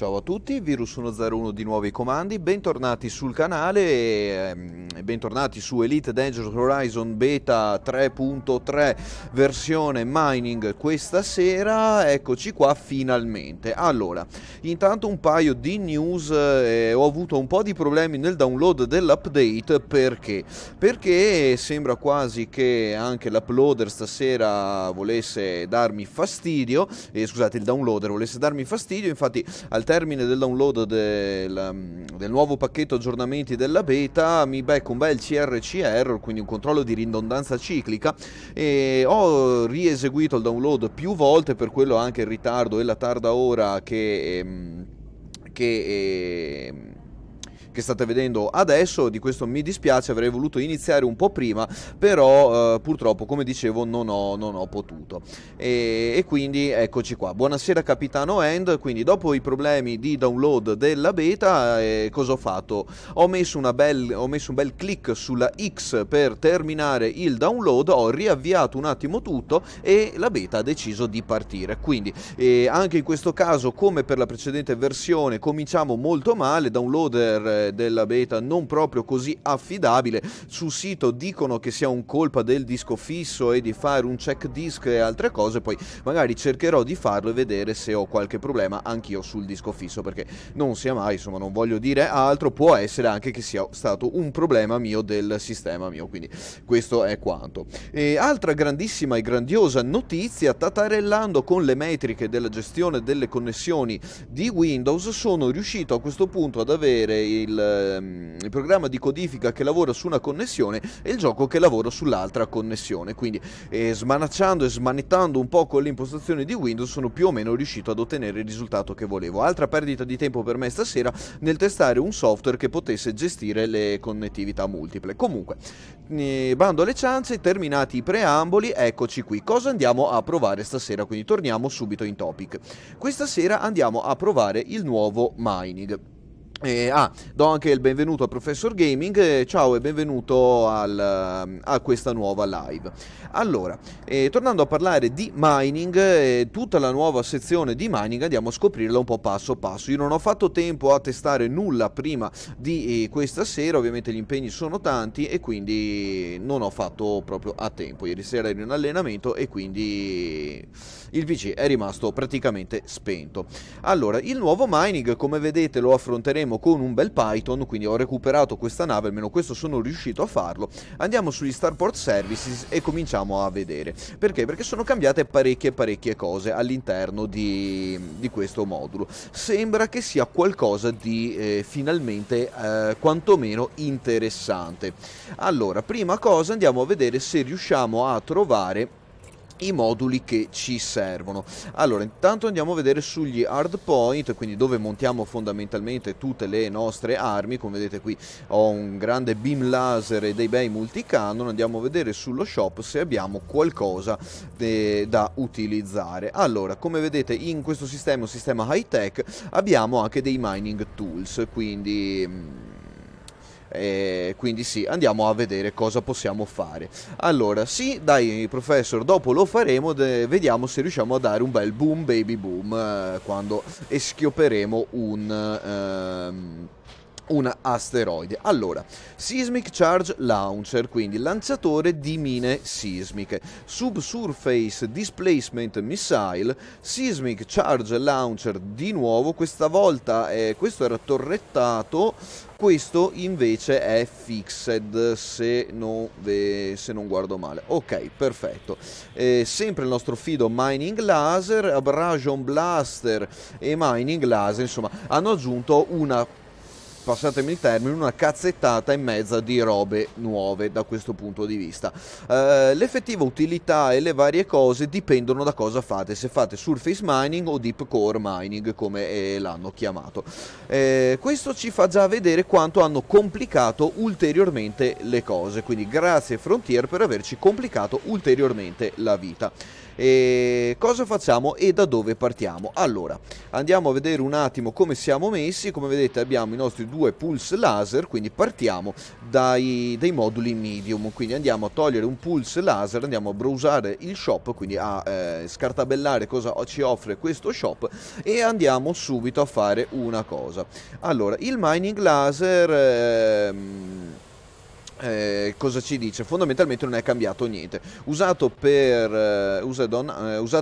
Ciao a tutti, Virus 101 di nuovo ai comandi, bentornati sul canale e bentornati su Elite Dangerous Horizon Beta 3.3 versione mining questa sera, eccoci qua finalmente. Allora, intanto un paio di news, ho avuto un po' di problemi nel download dell'update, perché sembra quasi che anche l'uploader stasera volesse darmi fastidio, scusate, il downloader volesse darmi fastidio, infatti al termine del download del nuovo pacchetto aggiornamenti della beta mi becco un bel CRC error, quindi un controllo di ridondanza ciclica, e ho rieseguito il download più volte, per quello anche il ritardo e la tarda ora che state vedendo adesso. Di questo mi dispiace, avrei voluto iniziare un po' prima, però purtroppo, come dicevo, non ho potuto, e quindi eccoci qua. Buonasera capitano End. Quindi dopo i problemi di download della beta, cosa ho fatto? Ho messo un bel click sulla X per terminare il download, ho riavviato un attimo tutto e la beta ha deciso di partire. Quindi anche in questo caso, come per la precedente versione, cominciamo molto male. Downloader della beta non proprio così affidabile, sul sito dicono che sia un colpa del disco fisso e di fare un check disk e altre cose, poi magari cercherò di farlo e vedere se ho qualche problema anch'io sul disco fisso, perché non sia mai, insomma, non voglio dire altro, può essere anche che sia stato un problema mio del sistema mio, quindi questo è quanto. Altra grandissima e grandiosa notizia: tatarellando con le metriche della gestione delle connessioni di Windows, sono riuscito a questo punto ad avere il programma di codifica che lavora su una connessione e il gioco che lavora sull'altra connessione, quindi smanacciando e smanettando un po' con le impostazioni di Windows sono più o meno riuscito ad ottenere il risultato che volevo. Altra perdita di tempo per me stasera nel testare un software che potesse gestire le connettività multiple. Comunque, bando alle ciance, terminati i preamboli, eccoci qui. Cosa andiamo a provare stasera? Quindi torniamo subito in topic. Questa sera andiamo a provare il nuovo mining. Do anche il benvenuto a Professor Gaming, ciao e benvenuto a questa nuova live. Allora, tornando a parlare di mining, tutta la nuova sezione di mining andiamo a scoprirla un po' passo passo. Io non ho fatto tempo a testare nulla prima di questa sera, ovviamente gli impegni sono tanti e quindi non ho fatto proprio a tempo. Ieri sera ero in allenamento e quindi il PC è rimasto praticamente spento. Allora, il nuovo mining, come vedete, lo affronteremo con un bel Python, quindi ho recuperato questa nave, almeno questo sono riuscito a farlo. Andiamo sugli Starport Services e cominciamo a vedere. Perché? Perché sono cambiate parecchie cose all'interno di questo modulo. Sembra che sia qualcosa di finalmente quantomeno interessante. Allora, prima cosa andiamo a vedere se riusciamo a trovare i moduli che ci servono. Allora, intanto andiamo a vedere sugli hardpoint, quindi dove montiamo fondamentalmente tutte le nostre armi. Come vedete qui ho un grande beam laser e dei bei multicannon. Andiamo a vedere sullo shop se abbiamo qualcosa da utilizzare. Allora, come vedete in questo sistema, un sistema high tech, abbiamo anche dei mining tools, quindi sì, andiamo a vedere cosa possiamo fare. Allora, sì, dai professor, dopo lo faremo, vediamo se riusciamo a dare un bel boom baby boom quando schiopperemo un asteroide. Allora, Seismic Charge Launcher, quindi lanciatore di mine sismiche, Subsurface Displacement Missile, Seismic Charge Launcher di nuovo, questa volta questo era torrettato, questo invece è fixed, se non guardo male. Ok, perfetto. Sempre il nostro fido Mining Laser, Abrasion Blaster e Mining Laser, insomma, hanno aggiunto passatemi il termine, una cazzettata in mezzo di robe nuove da questo punto di vista. L'effettiva utilità e le varie cose dipendono da cosa fate, se fate surface mining o deep core mining, come l'hanno chiamato. Questo ci fa già vedere quanto hanno complicato ulteriormente le cose, quindi grazie Frontier per averci complicato ulteriormente la vita. E cosa facciamo e da dove partiamo? Allora, andiamo a vedere un attimo come siamo messi. Come vedete abbiamo i nostri due pulse laser, quindi partiamo dai moduli medium, quindi andiamo a togliere un pulse laser, andiamo a browsare il shop, quindi a scartabellare cosa ci offre questo shop e andiamo subito a fare una cosa. Allora, il mining laser cosa ci dice? Fondamentalmente non è cambiato niente. Usato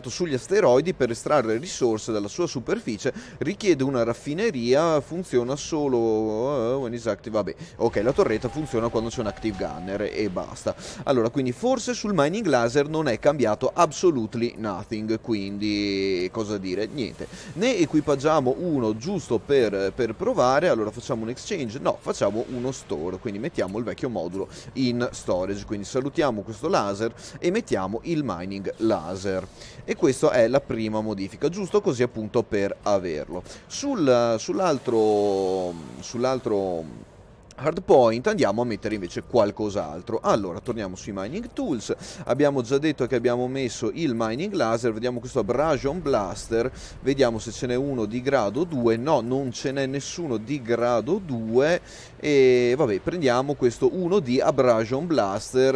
sugli asteroidi per estrarre risorse dalla sua superficie, richiede una raffineria, funziona solo when is active. Vabbè, ok, la torretta funziona quando c'è un active gunner e basta. Allora, quindi forse sul mining laser non è cambiato absolutely nothing, quindi cosa dire? Niente. Ne equipaggiamo uno giusto per provare. Allora facciamo un exchange? No, facciamo uno store, quindi mettiamo il vecchio modulo in storage, quindi salutiamo questo laser e mettiamo il mining laser, e questa è la prima modifica, giusto così appunto per averlo. Sull'altro hardpoint andiamo a mettere invece qualcos'altro. Allora torniamo sui mining tools, abbiamo già detto che abbiamo messo il mining laser, vediamo questo abrasion blaster, vediamo se ce n'è uno di grado 2, no, non ce n'è nessuno di grado 2, e vabbè, prendiamo questo 1 di abrasion blaster,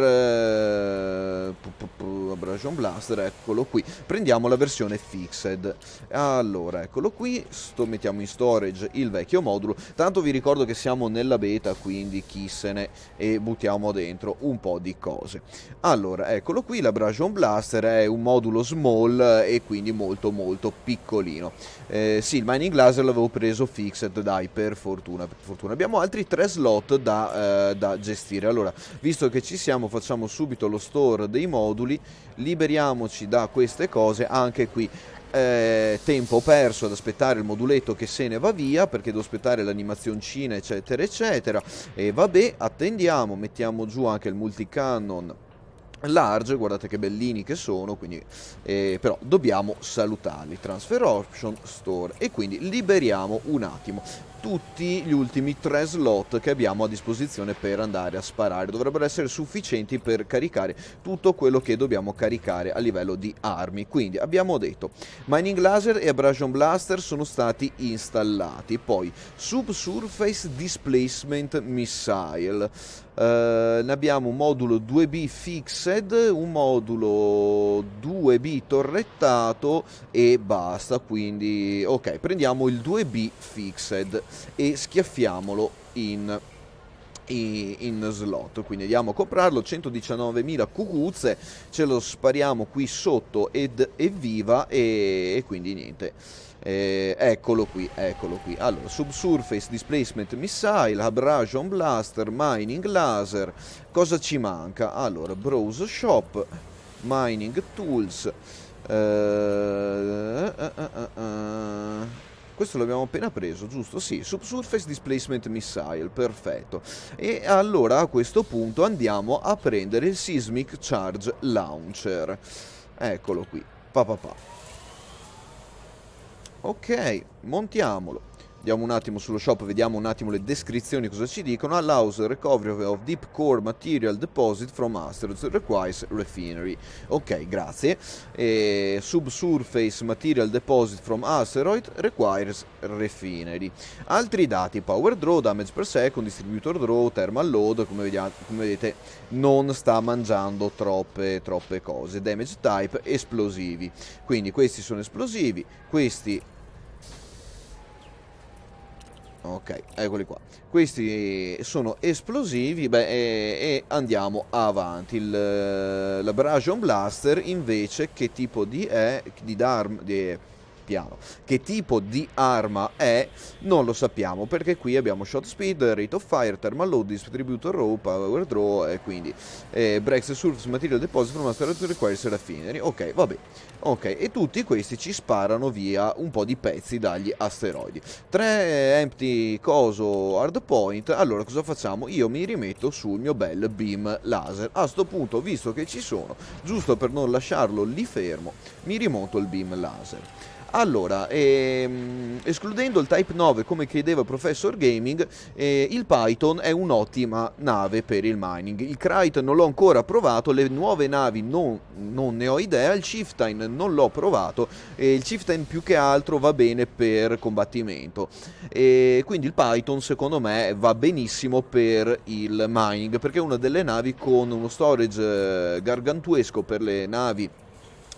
eccolo qui, prendiamo la versione fixed. Allora eccolo qui, mettiamo in storage il vecchio modulo, tanto vi ricordo che siamo nella beta, quindi chi se ne, e buttiamo dentro un po' di cose. Allora eccolo qui, l'Abrasion Blaster è un modulo small e quindi molto molto piccolino. Sì, il mining laser l'avevo preso fixed, dai, per fortuna. Abbiamo altri 3 slot da gestire. Allora, visto che ci siamo, facciamo subito lo store dei moduli, liberiamoci da queste cose. Anche qui tempo perso ad aspettare il moduletto che se ne va via, perché devo aspettare l'animazioncina eccetera eccetera, e vabbè, attendiamo, mettiamo giù anche il multicannon large, guardate che bellini che sono, quindi però dobbiamo salutarli. Transfer option store, e quindi liberiamo un attimo tutti gli ultimi 3 slot che abbiamo a disposizione per andare a sparare. Dovrebbero essere sufficienti per caricare tutto quello che dobbiamo caricare a livello di armi. Quindi abbiamo detto mining laser e abrasion blaster sono stati installati, poi subsurface displacement missile, ne abbiamo un modulo 2B fixed, un modulo 2B torrettato e basta. Quindi ok, prendiamo il 2B fixed e schiaffiamolo in slot, quindi andiamo a comprarlo, 119.000 cucuzze, ce lo spariamo qui sotto ed evviva, e quindi niente. Eccolo qui. Allora, subsurface displacement missile, abrasion blaster, mining laser. Cosa ci manca? Allora, browse shop, mining tools, questo l'abbiamo appena preso, giusto? Sì, subsurface displacement missile, perfetto. E allora a questo punto andiamo a prendere il seismic charge launcher, eccolo qui, ok, montiamolo. Andiamo un attimo sullo shop, vediamo un attimo le descrizioni, cosa ci dicono. Allows recovery of deep core material deposit from asteroids, requires refinery. Ok, grazie. Subsurface material deposit from asteroid requires refinery. Altri dati: power draw, damage per second, distributor draw, thermal load. Come vedete non sta mangiando troppe cose. Damage type, esplosivi. Quindi questi sono esplosivi, questi... Ok, eccoli qua. Questi sono esplosivi, e andiamo avanti. L'Abrasion Blaster invece che tipo che tipo di arma è non lo sappiamo, perché qui abbiamo shot speed, rate of fire, thermal load, distributor raw, power draw, e quindi breaks the surface material deposit from asteroid requires refinery. Ok, vabbè. Ok, e tutti questi ci sparano via un po' di pezzi dagli asteroidi. 3 empty coso hardpoint. Allora cosa facciamo? Io mi rimetto sul mio bel beam laser. A sto punto, visto che ci sono, giusto per non lasciarlo lì fermo, mi rimonto il beam laser. Allora, escludendo il Type 9 come chiedeva Professor Gaming, il Python è un'ottima nave per il mining. Il Krait non l'ho ancora provato, le nuove navi non ne ho idea, il Chieftain non l'ho provato, e il Chieftain più che altro va bene per combattimento. E quindi il Python secondo me va benissimo per il mining, perché è una delle navi con uno storage gargantuesco per le navi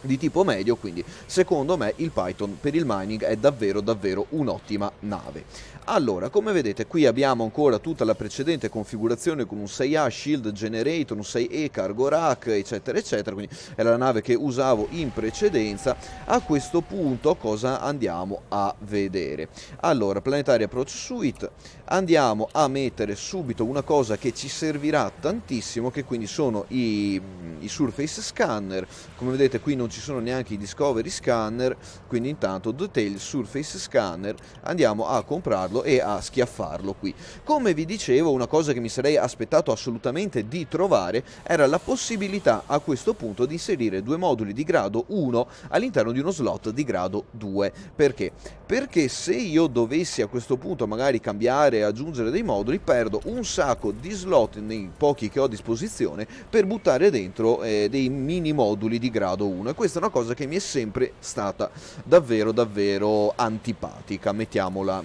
di tipo medio, quindi secondo me il Python per il mining è davvero un'ottima nave. Allora, come vedete qui abbiamo ancora tutta la precedente configurazione con un 6A Shield Generator, un 6E Cargo Rack, eccetera eccetera, quindi è la nave che usavo in precedenza. A questo punto cosa andiamo a vedere? Allora, Planetary Approach Suite, andiamo a mettere subito una cosa che ci servirà tantissimo, che quindi sono i Surface Scanner. Come vedete qui non ci sono neanche i Discovery Scanner, quindi intanto Detail Surface Scanner andiamo a comprarlo e a schiaffarlo qui. Come vi dicevo, una cosa che mi sarei aspettato assolutamente di trovare era la possibilità a questo punto di inserire due moduli di grado 1 all'interno di uno slot di grado 2. Perché? Perché se io dovessi a questo punto magari cambiare e aggiungere dei moduli, perdo un sacco di slot nei pochi che ho a disposizione per buttare dentro dei mini moduli di grado 1, e questa è una cosa che mi è sempre stata davvero antipatica, mettiamola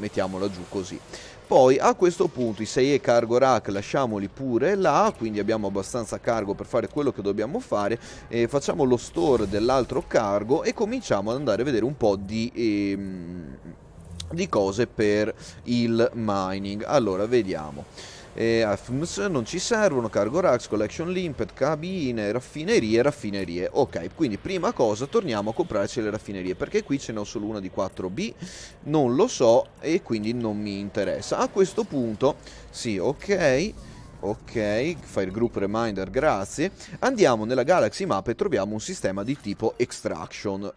giù così. Poi a questo punto i 6E Cargo Rack lasciamoli pure là, quindi abbiamo abbastanza cargo per fare quello che dobbiamo fare. Facciamo lo store dell'altro cargo e cominciamo ad andare a vedere un po' di cose per il mining. Allora, vediamo. AFMS non ci servono, Cargo Racks, Collection Limpet, cabine, raffinerie. Ok, quindi prima cosa torniamo a comprarci le raffinerie, perché qui ce n'ho solo una di 4B, non lo so e quindi non mi interessa. A questo punto, sì, ok, Fire Group Reminder, grazie. Andiamo nella Galaxy Map e troviamo un sistema di tipo Extraction.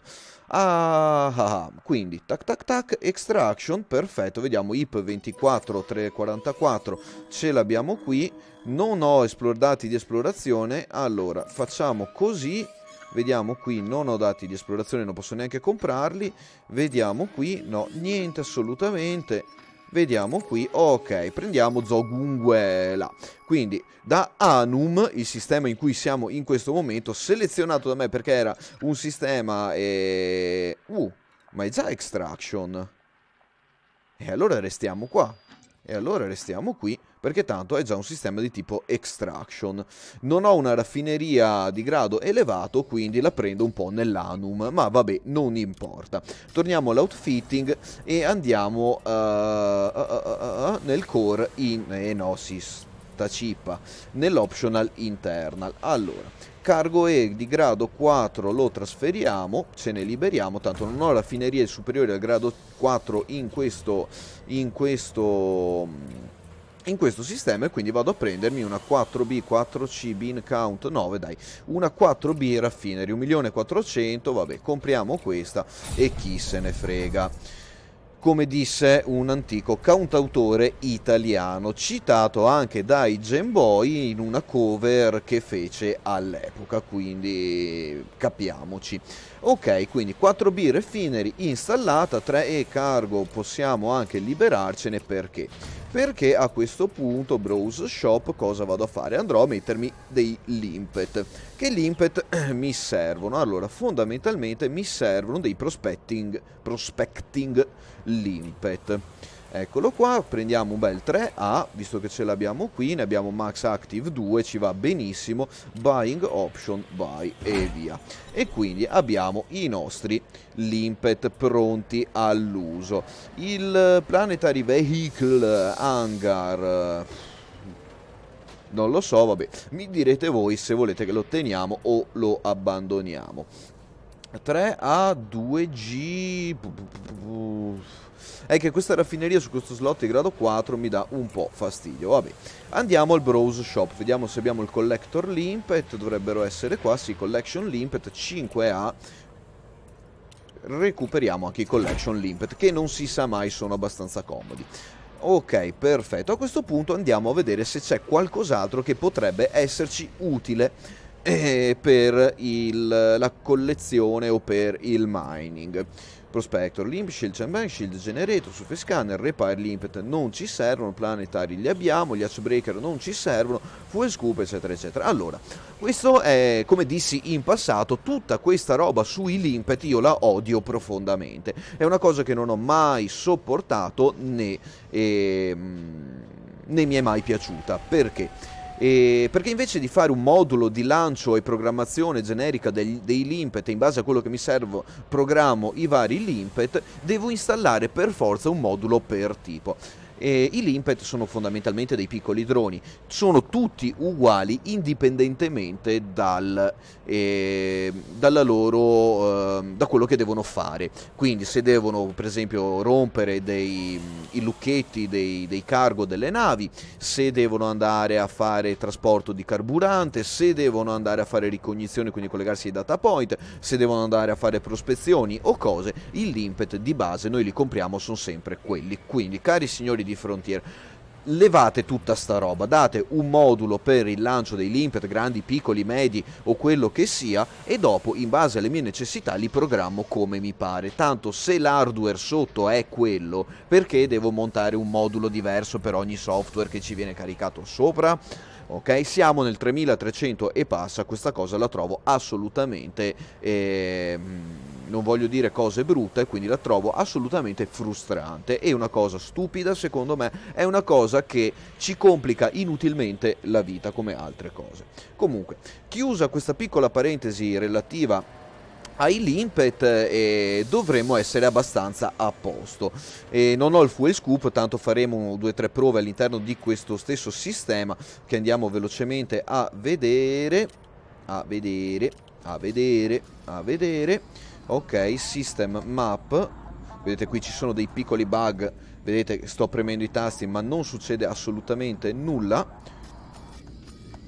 Quindi tac extraction, perfetto, vediamo IP 24344 ce l'abbiamo qui, non ho dati di esplorazione, allora facciamo così, vediamo qui, non ho dati di esplorazione, non posso neanche comprarli, vediamo qui, no, niente assolutamente. Vediamo qui, ok, prendiamo Zogungue là. Quindi da Anum, il sistema in cui siamo in questo momento, selezionato da me perché era un sistema ma è già Extraction. E allora restiamo qua. E allora restiamo qui, perché tanto è già un sistema di tipo Extraction. Non ho una raffineria di grado elevato, quindi la prendo un po' nell'Anum, ma vabbè, non importa. Torniamo all'outfitting e andiamo nel core nell'optional internal. Allora, cargo E di grado 4 lo trasferiamo, ce ne liberiamo, tanto non ho raffinerie superiori al grado 4 in questo sistema, e quindi vado a prendermi una 4B, 4C, bean count 9, dai, una 4B raffinery, 1.400.000, vabbè, compriamo questa e chi se ne frega. Come disse un antico cantautore italiano, citato anche dai Gemboy in una cover che fece all'epoca, quindi capiamoci. Ok, quindi 4B Refinery installata, 3E Cargo possiamo anche liberarcene, perché? Perché a questo punto Browse Shop cosa vado a fare? Andrò a mettermi dei limpet. Che limpet mi servono? Allora, fondamentalmente mi servono dei prospecting limpet. Eccolo qua, prendiamo un bel 3A, visto che ce l'abbiamo qui, ne abbiamo Max Active 2, ci va benissimo, Buying Option, Buy e via. E quindi abbiamo i nostri limpet pronti all'uso. Il Planetary Vehicle Hangar, non lo so, vabbè, mi direte voi se volete che lo teniamo o lo abbandoniamo. 3A, 2G... È che questa raffineria su questo slot di grado 4 mi dà un po' fastidio. Vabbè, andiamo al Browse Shop, vediamo se abbiamo il Collector Limpet, dovrebbero essere qua, sì, Collection Limpet 5A. Recuperiamo anche i Collection Limpet, che non si sa mai, sono abbastanza comodi. Ok, perfetto, a questo punto andiamo a vedere se c'è qualcos'altro che potrebbe esserci utile per la collezione o per il mining. Prospector, Limp, Shield Chamber, Shield Generator, Surface Scanner, Repair, Limpet non ci servono, planetari li abbiamo, gli Breaker non ci servono, Fuel Scoop eccetera eccetera. Allora, questo è, come dissi in passato, tutta questa roba sui Limpet io la odio profondamente, è una cosa che non ho mai sopportato né mi è mai piaciuta. Perché? Perché invece di fare un modulo di lancio e programmazione generica dei limpet, in base a quello che mi servo programmo i vari limpet, devo installare per forza un modulo per tipo. I limpet sono fondamentalmente dei piccoli droni, sono tutti uguali indipendentemente da quello che devono fare. Quindi se devono per esempio rompere i lucchetti dei cargo delle navi, se devono andare a fare trasporto di carburante, se devono andare a fare ricognizione, quindi collegarsi ai data point, se devono andare a fare prospezioni o cose, i limpet di base noi li compriamo, sono sempre quelli. Quindi cari signori di Frontier, levate tutta sta roba, date un modulo per il lancio dei limpet grandi, piccoli, medi o quello che sia, e dopo in base alle mie necessità li programmo come mi pare. Tanto se l'hardware sotto è quello, perché devo montare un modulo diverso per ogni software che ci viene caricato sopra? Ok, siamo nel 3300 e passa, questa cosa la trovo assolutamente non voglio dire cose brutte, quindi la trovo assolutamente frustrante. È una cosa stupida, secondo me, è una cosa che ci complica inutilmente la vita come altre cose. Comunque, chiusa questa piccola parentesi relativa ai limpet, dovremmo essere abbastanza a posto. Non ho il fuel scoop, tanto faremo 2 o 3 prove all'interno di questo stesso sistema che andiamo velocemente a vedere. Ok, system map. Vedete qui ci sono dei piccoli bug, vedete che sto premendo i tasti ma non succede assolutamente nulla.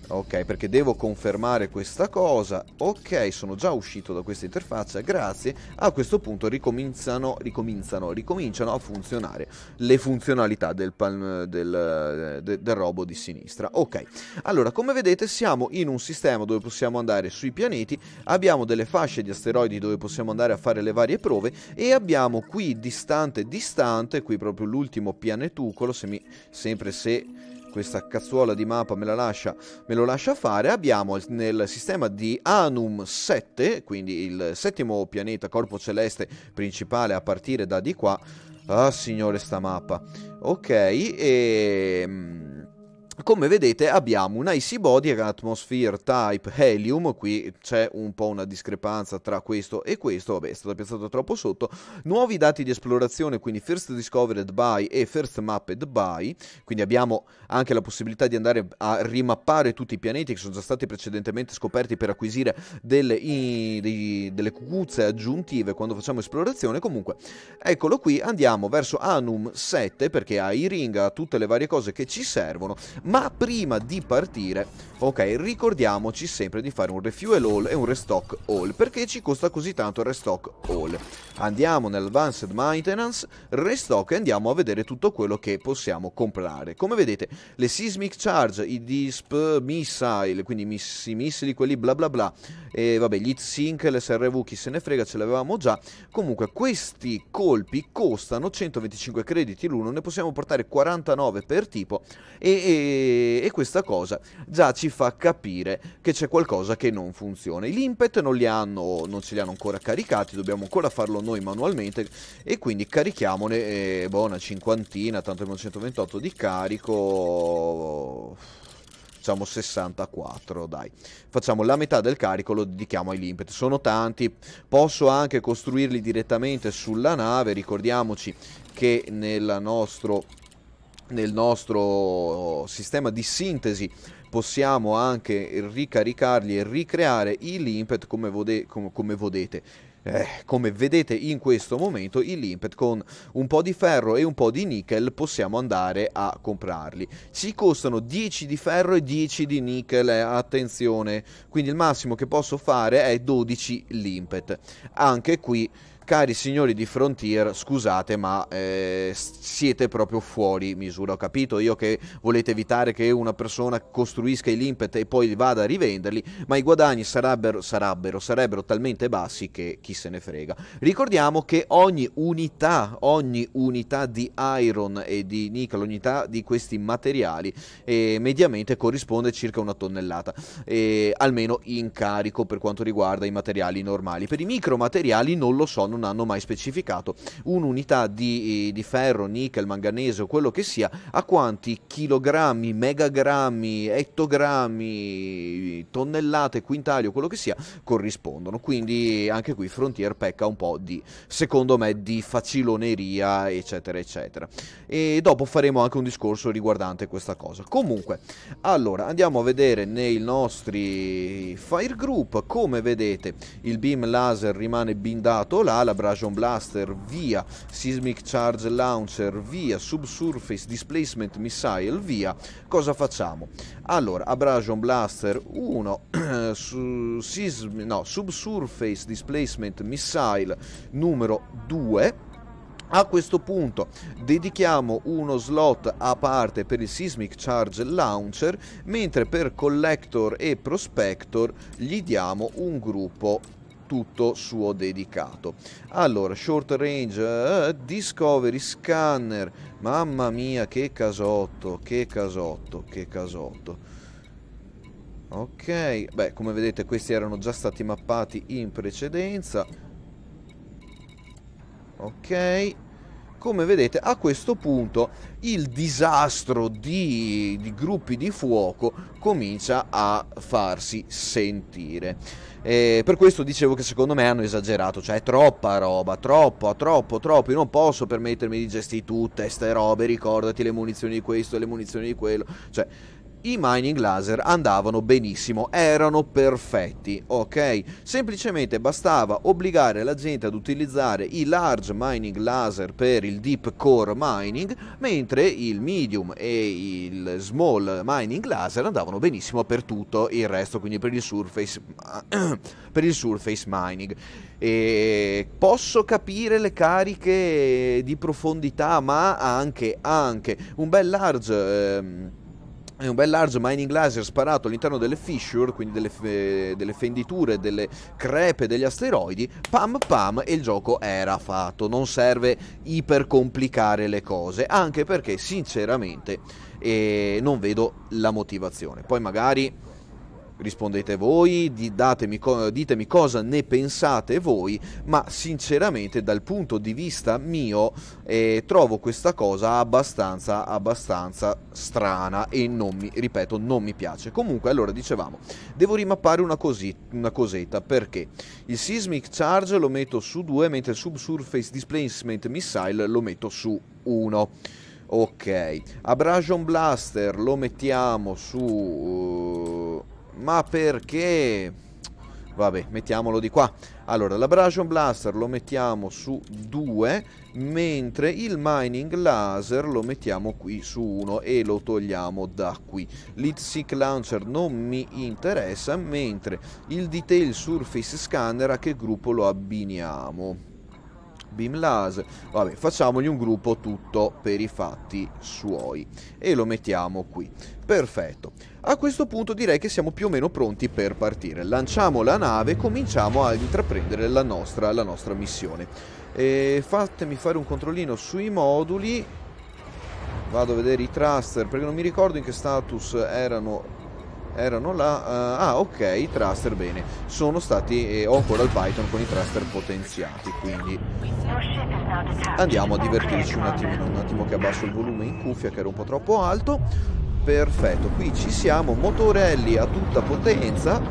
Ok, perché devo confermare questa cosa. Ok, sono già uscito da questa interfaccia, grazie. A questo punto ricominciano a funzionare le funzionalità del robot di sinistra. Ok, allora come vedete siamo in un sistema dove possiamo andare sui pianeti, abbiamo delle fasce di asteroidi dove possiamo andare a fare le varie prove, e abbiamo qui distante, qui proprio l'ultimo pianetucolo, sempre se questa cazzuola di mappa me lo lascia fare. Abbiamo nel sistema di Anum 7, quindi il 7° pianeta corpo celeste principale a partire da di qua. Ah signore sta mappa. Ok, come vedete abbiamo un icy body, atmosphere type helium, qui c'è un po' una discrepanza tra questo e questo, vabbè è stato piazzato troppo sotto. Nuovi dati di esplorazione, quindi first discovered by e first mapped by, quindi abbiamo anche la possibilità di andare a rimappare tutti i pianeti che sono già stati precedentemente scoperti per acquisire delle cucuzze aggiuntive quando facciamo esplorazione. Comunque eccolo qui, andiamo verso Anum 7 perché ha i ring, ha tutte le varie cose che ci servono. Ma prima di partire, ok, ricordiamoci sempre di fare un refuel haul e un restock haul. Perché ci costa così tanto il restock haul? Andiamo nell'advanced maintenance, restock, e andiamo a vedere tutto quello che possiamo comprare. Come vedete, le seismic charge, i disp missile, quindi i missili quelli bla bla bla, e vabbè, gli sync, l'SRV, chi se ne frega, ce l'avevamo già. Comunque questi colpi costano 125 crediti l'uno, ne possiamo portare 49 per tipo, e questa cosa già ci fa capire che c'è qualcosa che non funziona. I limpet non ce li hanno ancora caricati, dobbiamo ancora farlo noi manualmente, e quindi carichiamone una cinquantina, tanto abbiamo 128 di carico, facciamo 64, dai, facciamo la metà del carico, lo dedichiamo ai limpet. Sono tanti, posso anche costruirli direttamente sulla nave. Ricordiamoci che nel nostro sistema di sintesi possiamo anche ricaricarli e ricreare i limpet come vedete in questo momento. I limpet con un po' di ferro e un po' di nickel possiamo andare a comprarli. Ci costano 10 di ferro e 10 di nickel, attenzione, quindi il massimo che posso fare è 12 limpet. Anche qui cari signori di Frontier, scusate, ma siete proprio fuori misura. Ho capito io che volete evitare che una persona costruisca i limpet e poi vada a rivenderli, ma i guadagni sarebbero talmente bassi che chi se ne frega. Ricordiamo che ogni unità di iron e di nickel, unità di questi materiali, mediamente corrisponde a circa 1 tonnellata, almeno in carico per quanto riguarda i materiali normali. Per i micromateriali non lo so, non hanno mai specificato. Un'unità di ferro, nickel, manganese o quello che sia, a quanti chilogrammi, megagrammi, ettogrammi, tonnellate, quintali o quello che sia corrispondono. Quindi anche qui Frontier pecca un po' di, secondo me, di faciloneria, eccetera eccetera, e dopo faremo anche un discorso riguardante questa cosa. Comunque, allora andiamo a vedere nei nostri fire group. Come vedete, il beam laser rimane bindato là, l'Abrasion Blaster via, Seismic Charge Launcher via, Subsurface Displacement Missile via. Cosa facciamo? Allora, Abrasion Blaster 1, Subsurface Displacement Missile numero 2. A questo punto dedichiamo uno slot a parte per il Seismic Charge Launcher, mentre per Collector e Prospector gli diamo un gruppo tutto suo dedicato. Allora, short range, Discovery Scanner, mamma mia che casotto, che casotto, che casotto. Ok, beh, come vedete questi erano già stati mappati in precedenza. Ok, come vedete a questo punto il disastro di gruppi di fuoco comincia a farsi sentire. Per questo dicevo che secondo me hanno esagerato, cioè è troppa roba, troppo, io non posso permettermi di gestire tutte ste robe, ricordati le munizioni di questo e le munizioni di quello, cioè i mining laser andavano benissimo, erano perfetti, ok? Semplicemente bastava obbligare la gente ad utilizzare i large mining laser per il deep core mining, mentre il medium e il small mining laser andavano benissimo per tutto il resto, quindi per il surface, mining. E posso capire le cariche di profondità, ma anche un bel large... È un bel large mining laser sparato all'interno delle fissure, quindi delle fenditure, delle crepe degli asteroidi, pam pam, e il gioco era fatto. Non serve ipercomplicare le cose, anche perché sinceramente non vedo la motivazione. Poi magari rispondete voi, ditemi cosa ne pensate voi, ma sinceramente dal punto di vista mio trovo questa cosa abbastanza strana e non mi piace. Comunque, allora dicevamo, devo rimappare una cosetta, perché il Seismic Charge lo metto su 2, mentre il Subsurface Displacement Missile lo metto su 1. Ok, Abrasion Blaster lo mettiamo su... ma perché? Vabbè, mettiamolo di qua. Allora, l'Abrasion Blaster lo mettiamo su 2, mentre il Mining Laser lo mettiamo qui su 1 e lo togliamo da qui. L'Heatseek Launcher non mi interessa, mentre il Detail Surface Scanner a che gruppo lo abbiniamo? Beam laser, vabbè, facciamogli un gruppo tutto per i fatti suoi e lo mettiamo qui. Perfetto, a questo punto direi che siamo più o meno pronti per partire. Lanciamo la nave e cominciamo a intraprendere la nostra missione. Fatemi fare un controllino sui moduli, vado a vedere i thruster perché non mi ricordo in che status erano là. Ok, i thruster, bene, sono stati, ho ancora il Python con i thruster potenziati, quindi andiamo a divertirci un attimo che abbasso il volume in cuffia che era un po' troppo alto. Perfetto, qui ci siamo, motorelli a tutta potenza.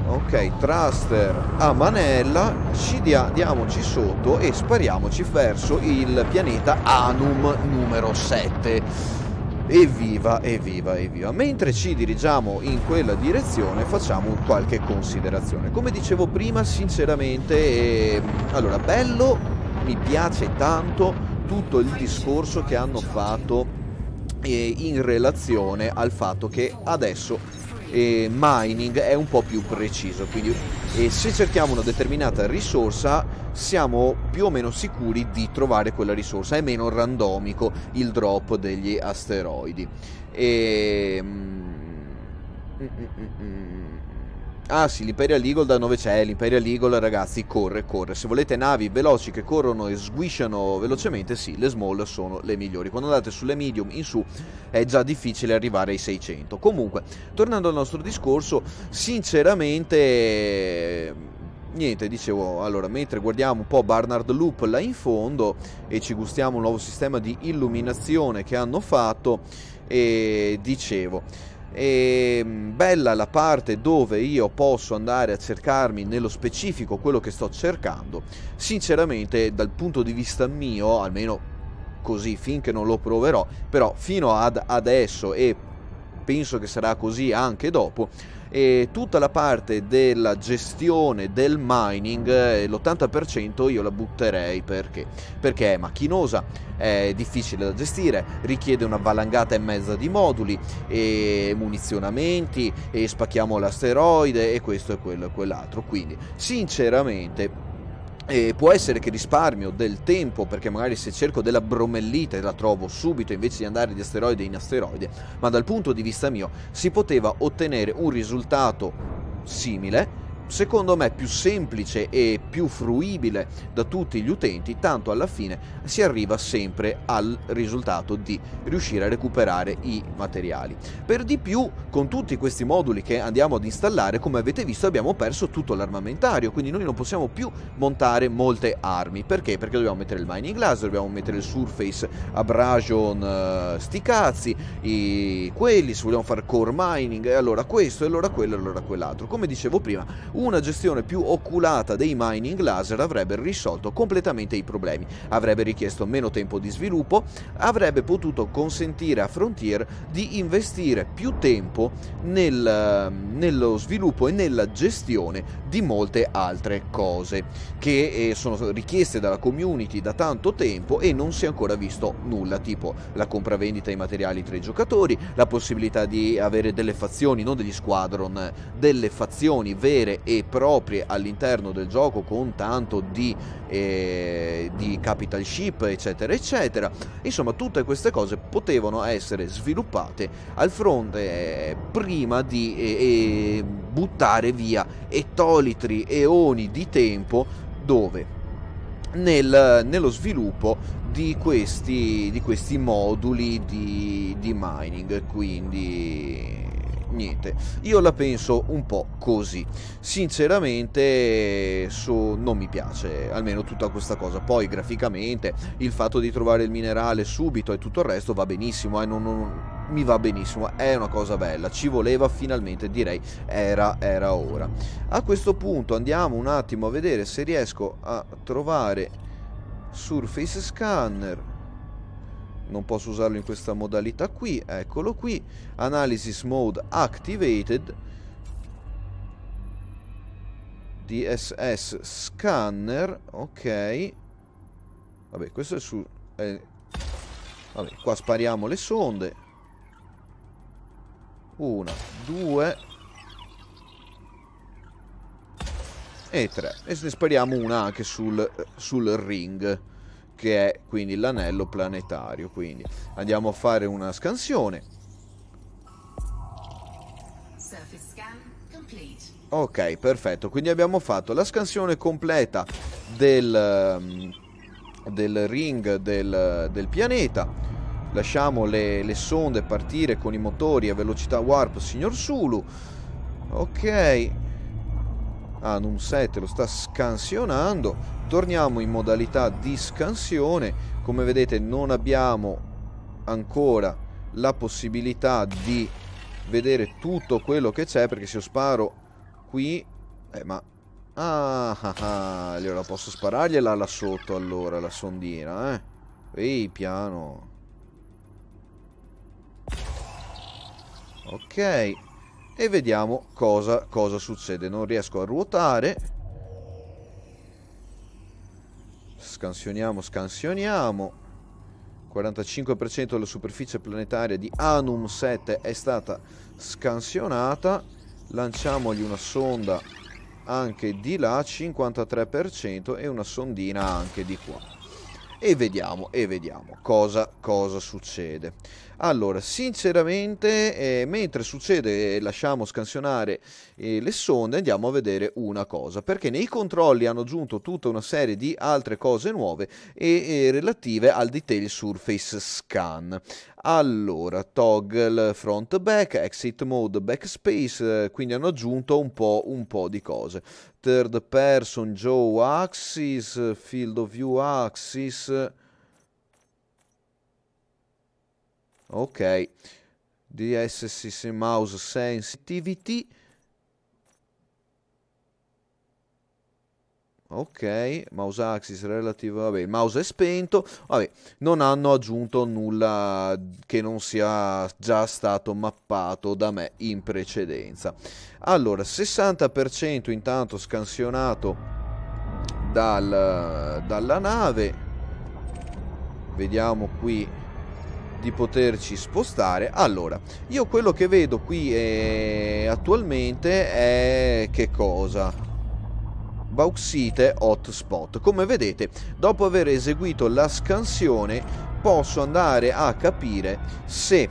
Ok, thruster a manella, diamoci sotto e spariamoci verso il pianeta Anum numero 7. Evviva, evviva, evviva. Mentre ci dirigiamo in quella direzione facciamo qualche considerazione. Come dicevo prima, sinceramente, allora, bello, mi piace tanto tutto il discorso che hanno fatto in relazione al fatto che adesso mining è un po' più preciso, quindi se cerchiamo una determinata risorsa siamo più o meno sicuri di trovare quella risorsa, è meno randomico il drop degli asteroidi. E... Ah sì, l'Imperial Eagle da 9 c'è, l'Imperial Eagle ragazzi corre, se volete navi veloci che corrono e sguisciano velocemente, sì, le small sono le migliori, quando andate sulle medium in su è già difficile arrivare ai 600. Comunque, tornando al nostro discorso, sinceramente... Niente, dicevo, allora, mentre guardiamo un po' Barnard Loop là in fondo e ci gustiamo un nuovo sistema di illuminazione che hanno fatto, e dicevo... E bella la parte dove io posso andare a cercarmi nello specifico quello che sto cercando. Sinceramente, dal punto di vista mio, almeno così finché non lo proverò, però fino ad adesso, e penso che sarà così anche dopo, e tutta la parte della gestione del mining, l'80% io la butterei. Perché è macchinosa, è difficile da gestire, richiede una valangata e mezza di moduli e munizionamenti, e spacchiamo l'asteroide e questo e quello e quell'altro. Quindi sinceramente può essere che risparmio del tempo, perché magari se cerco della bromellite la trovo subito invece di andare di asteroide in asteroide, ma dal punto di vista mio si poteva ottenere un risultato simile, secondo me più semplice e più fruibile da tutti gli utenti, tanto alla fine si arriva sempre al risultato di riuscire a recuperare i materiali. Per di più, con tutti questi moduli che andiamo ad installare, come avete visto abbiamo perso tutto l'armamentario, quindi noi non possiamo più montare molte armi. Perché? Perché dobbiamo mettere il mining laser, dobbiamo mettere il surface abrasion, sti cazzi, quelli, se vogliamo fare core mining, e allora questo, e allora quello, e allora quell'altro. Come dicevo prima, una gestione più oculata dei mining laser avrebbe risolto completamente i problemi, avrebbe richiesto meno tempo di sviluppo, avrebbe potuto consentire a Frontier di investire più tempo nello sviluppo e nella gestione di molte altre cose che sono richieste dalla community da tanto tempo e non si è ancora visto nulla, tipo la compravendita di materiali tra i giocatori, la possibilità di avere delle fazioni, non degli squadron, delle fazioni vere e proprie all'interno del gioco con tanto di capital ship eccetera eccetera. Insomma, tutte queste cose potevano essere sviluppate al fronte prima di buttare via ettolitri eoni di tempo dove nello sviluppo di questi moduli di mining. Quindi niente, io la penso un po' così, sinceramente non mi piace almeno tutta questa cosa. Poi graficamente il fatto di trovare il minerale subito e tutto il resto va benissimo, mi va benissimo, è una cosa bella, ci voleva finalmente, direi era ora. A questo punto andiamo un attimo a vedere se riesco a trovare Surface Scanner. Non posso usarlo in questa modalità qui, eccolo qui, Analysis Mode Activated, DSS Scanner, ok, vabbè questo è su... vabbè, qua spariamo le sonde, 1, 2 e 3, e ne spariamo una anche sul ring, che è quindi l'anello planetario. Quindi andiamo a fare una scansione. Ok, perfetto, quindi abbiamo fatto la scansione completa del ring del pianeta. Lasciamo le sonde partire con i motori a velocità warp, signor Sulu. Ok, Num 7 lo sta scansionando. Torniamo in modalità di scansione. Come vedete non abbiamo ancora la possibilità di vedere tutto quello che c'è, perché se io sparo qui ma allora posso sparargliela là sotto, allora la sondina, ehi, piano. Ok, e vediamo cosa succede. Non riesco a ruotare. Scansioniamo. 45% della superficie planetaria di Anum 7 è stata scansionata. Lanciamogli una sonda anche di là, 53%, e una sondina anche di qua. E vediamo cosa succede. Allora, sinceramente, mentre succede, lasciamo scansionare le sonde, andiamo a vedere una cosa, perché nei controlli hanno aggiunto tutta una serie di altre cose nuove e relative al Detail Surface Scan. Allora, toggle front back, exit mode, backspace, quindi hanno aggiunto un po' di cose. Third person, jaw axis, field of view axis. Ok. DSCC mouse sensitivity. Ok, mouse axis relativo, vabbè, il mouse è spento, vabbè, non hanno aggiunto nulla che non sia già stato mappato da me in precedenza. Allora, 60% intanto scansionato dalla nave, vediamo qui di poterci spostare. Allora, io quello che vedo qui attualmente è che cosa? Bauxite hotspot. Come vedete, dopo aver eseguito la scansione posso andare a capire se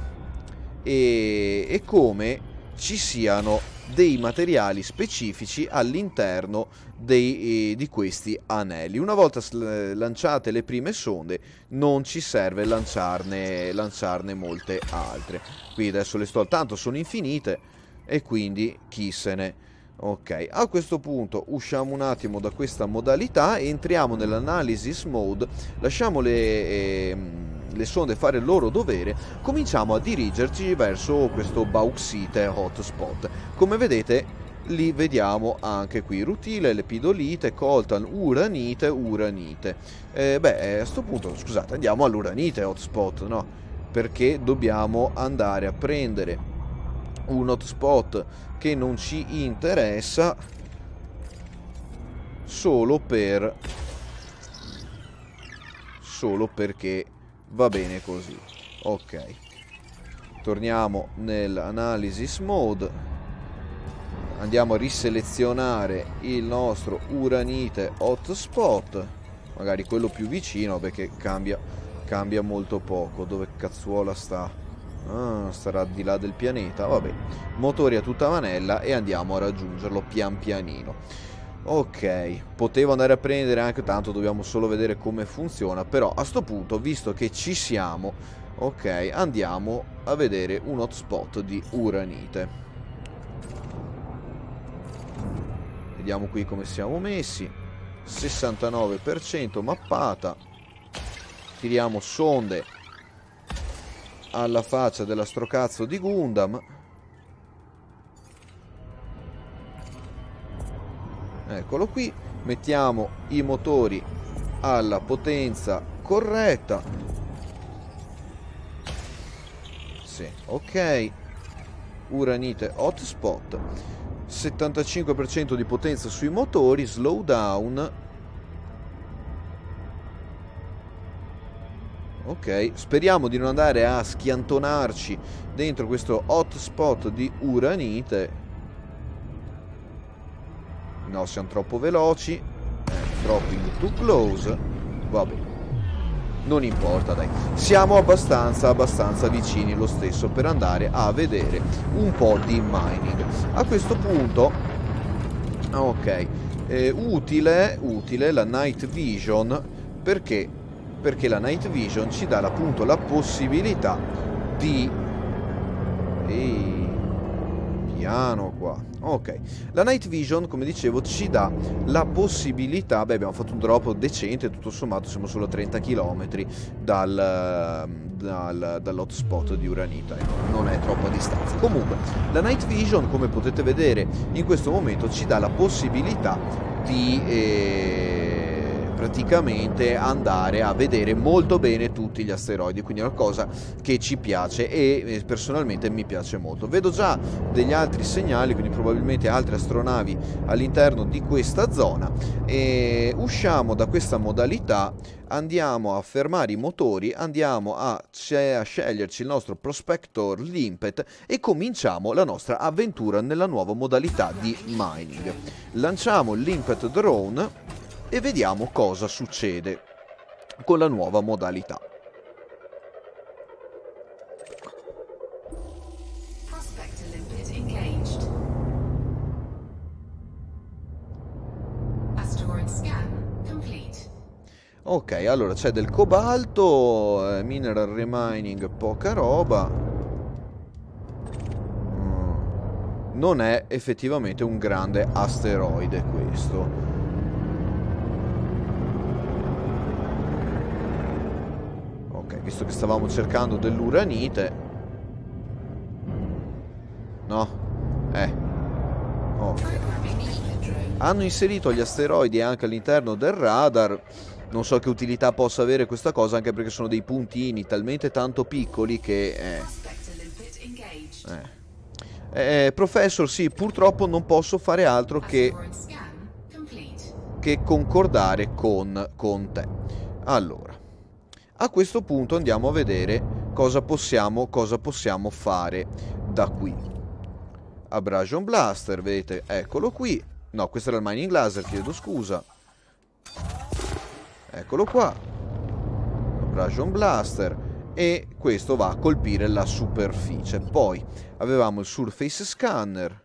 e come ci siano dei materiali specifici all'interno di questi anelli. Una volta lanciate le prime sonde non ci serve lanciarne molte altre. Qui adesso le sto, tanto sono infinite e quindi chi se ne. Ok, a questo punto usciamo un attimo da questa modalità e entriamo nell'analysis mode, lasciamo le sonde fare il loro dovere, cominciamo a dirigerci verso questo bauxite hotspot. Come vedete, li vediamo anche qui: rutile, lepidolite, coltan, uranite. A questo punto, scusate, andiamo all'uranite hotspot, no? Perché dobbiamo andare a prendere un hotspot che non ci interessa solo perché va bene così. Ok, torniamo nell'analysis mode, andiamo a riselezionare il nostro uranite hotspot, magari quello più vicino perché cambia molto poco. Dove cazzuola sta? Ah, starà di là del pianeta. Vabbè, motori a tutta manella e andiamo a raggiungerlo pian pianino. Ok, potevo andare a prendere anche, tanto dobbiamo solo vedere come funziona, però a sto punto, visto che ci siamo, ok, andiamo a vedere un hotspot di uranite. Vediamo qui come siamo messi. 69% mappata. Tiriamo sonde alla faccia della strocazzo di Gundam. Eccolo qui. Mettiamo i motori alla potenza corretta. Sì, ok. Uranite hotspot. 75% di potenza sui motori. Slow down. Ok, speriamo di non andare a schiantonarci dentro questo hotspot di uranite. No, siamo troppo veloci. Dropping too close. Vabbè, non importa, dai. Siamo abbastanza vicini lo stesso per andare a vedere un po' di mining. A questo punto, ok, utile la night vision. Perché la night vision ci dà appunto la possibilità di piano qua. Ok, la night vision, come dicevo, ci dà la possibilità, abbiamo fatto un drop decente, tutto sommato siamo solo a 30 km dall'hotspot di uranite, non è troppa distanza. Comunque, la night vision, come potete vedere in questo momento, ci dà la possibilità di praticamente andare a vedere molto bene tutti gli asteroidi, quindi è una cosa che ci piace e personalmente mi piace molto. Vedo già degli altri segnali, quindi probabilmente altre astronavi all'interno di questa zona, e usciamo da questa modalità, andiamo a fermare i motori, andiamo a sceglierci il nostro Prospector Limpet e cominciamo la nostra avventura nella nuova modalità di mining. Lanciamo il Limpet Drone e vediamo cosa succede con la nuova modalità. Ok, allora c'è del cobalto, mineral remining, poca roba. Non è effettivamente un grande asteroide questo. Ok, visto che stavamo cercando dell'uranite. No? Ok. Hanno inserito gli asteroidi anche all'interno del radar. Non so che utilità possa avere questa cosa, anche perché sono dei puntini talmente tanto piccoli che... Professor, sì, purtroppo non posso fare altro che concordare con te. Allora, a questo punto andiamo a vedere cosa possiamo fare da qui. Abrasion Blaster, vedete, eccolo qui. No, questo era il Mining Laser, chiedo scusa. Eccolo qua, Abrasion Blaster, e questo va a colpire la superficie. Poi avevamo il Surface Scanner.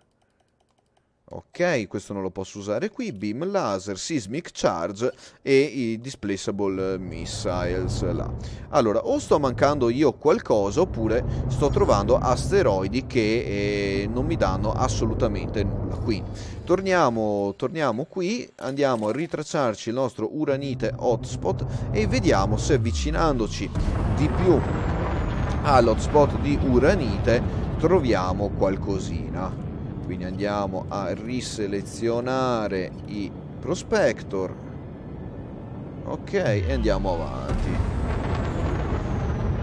Ok, questo non lo posso usare qui. Beam Laser, Seismic Charge e i Displaceable Missiles là. Allora, o sto mancando io qualcosa oppure sto trovando asteroidi che non mi danno assolutamente nulla. Quindi torniamo qui, andiamo a ritracciarci il nostro Uranite Hotspot e vediamo se avvicinandoci di più all'hotspot di Uranite troviamo qualcosina. Quindi andiamo a riselezionare i prospector. Ok, e andiamo avanti.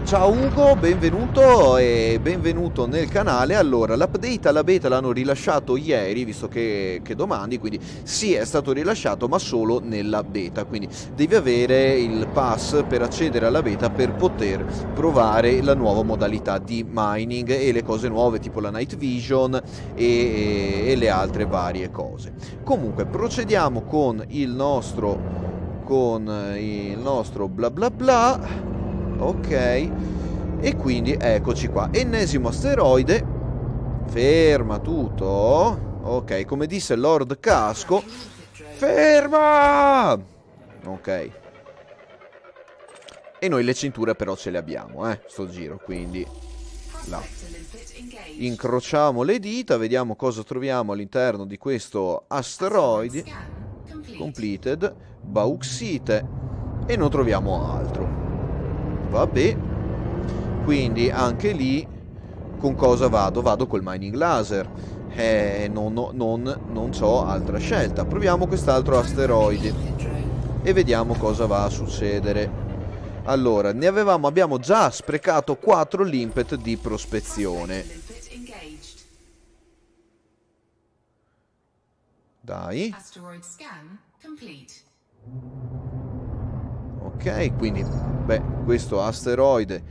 Ciao Ugo, benvenuto e benvenuto nel canale. Allora, l'update alla beta l'hanno rilasciato ieri, visto che domandi, quindi sì, è stato rilasciato, ma solo nella beta, quindi devi avere il pass per accedere alla beta per poter provare la nuova modalità di mining e le cose nuove, tipo la Night Vision e le altre varie cose. Comunque, procediamo con il nostro bla bla bla. Ok, e quindi eccoci qua, ennesimo asteroide, ferma tutto, ok, come disse Lord Casco, ferma, ok, e noi le cinture però ce le abbiamo, sto giro, quindi là, incrociamo le dita, vediamo cosa troviamo all'interno di questo asteroide, completed, bauxite, e non troviamo altro. Vabbè, quindi anche lì con cosa vado? Vado col mining laser. Non c'ho altra scelta. Proviamo quest'altro asteroide e vediamo cosa va a succedere. Allora, abbiamo già sprecato 4 limpet di prospezione. Dai. Ok, quindi, beh, questo asteroide,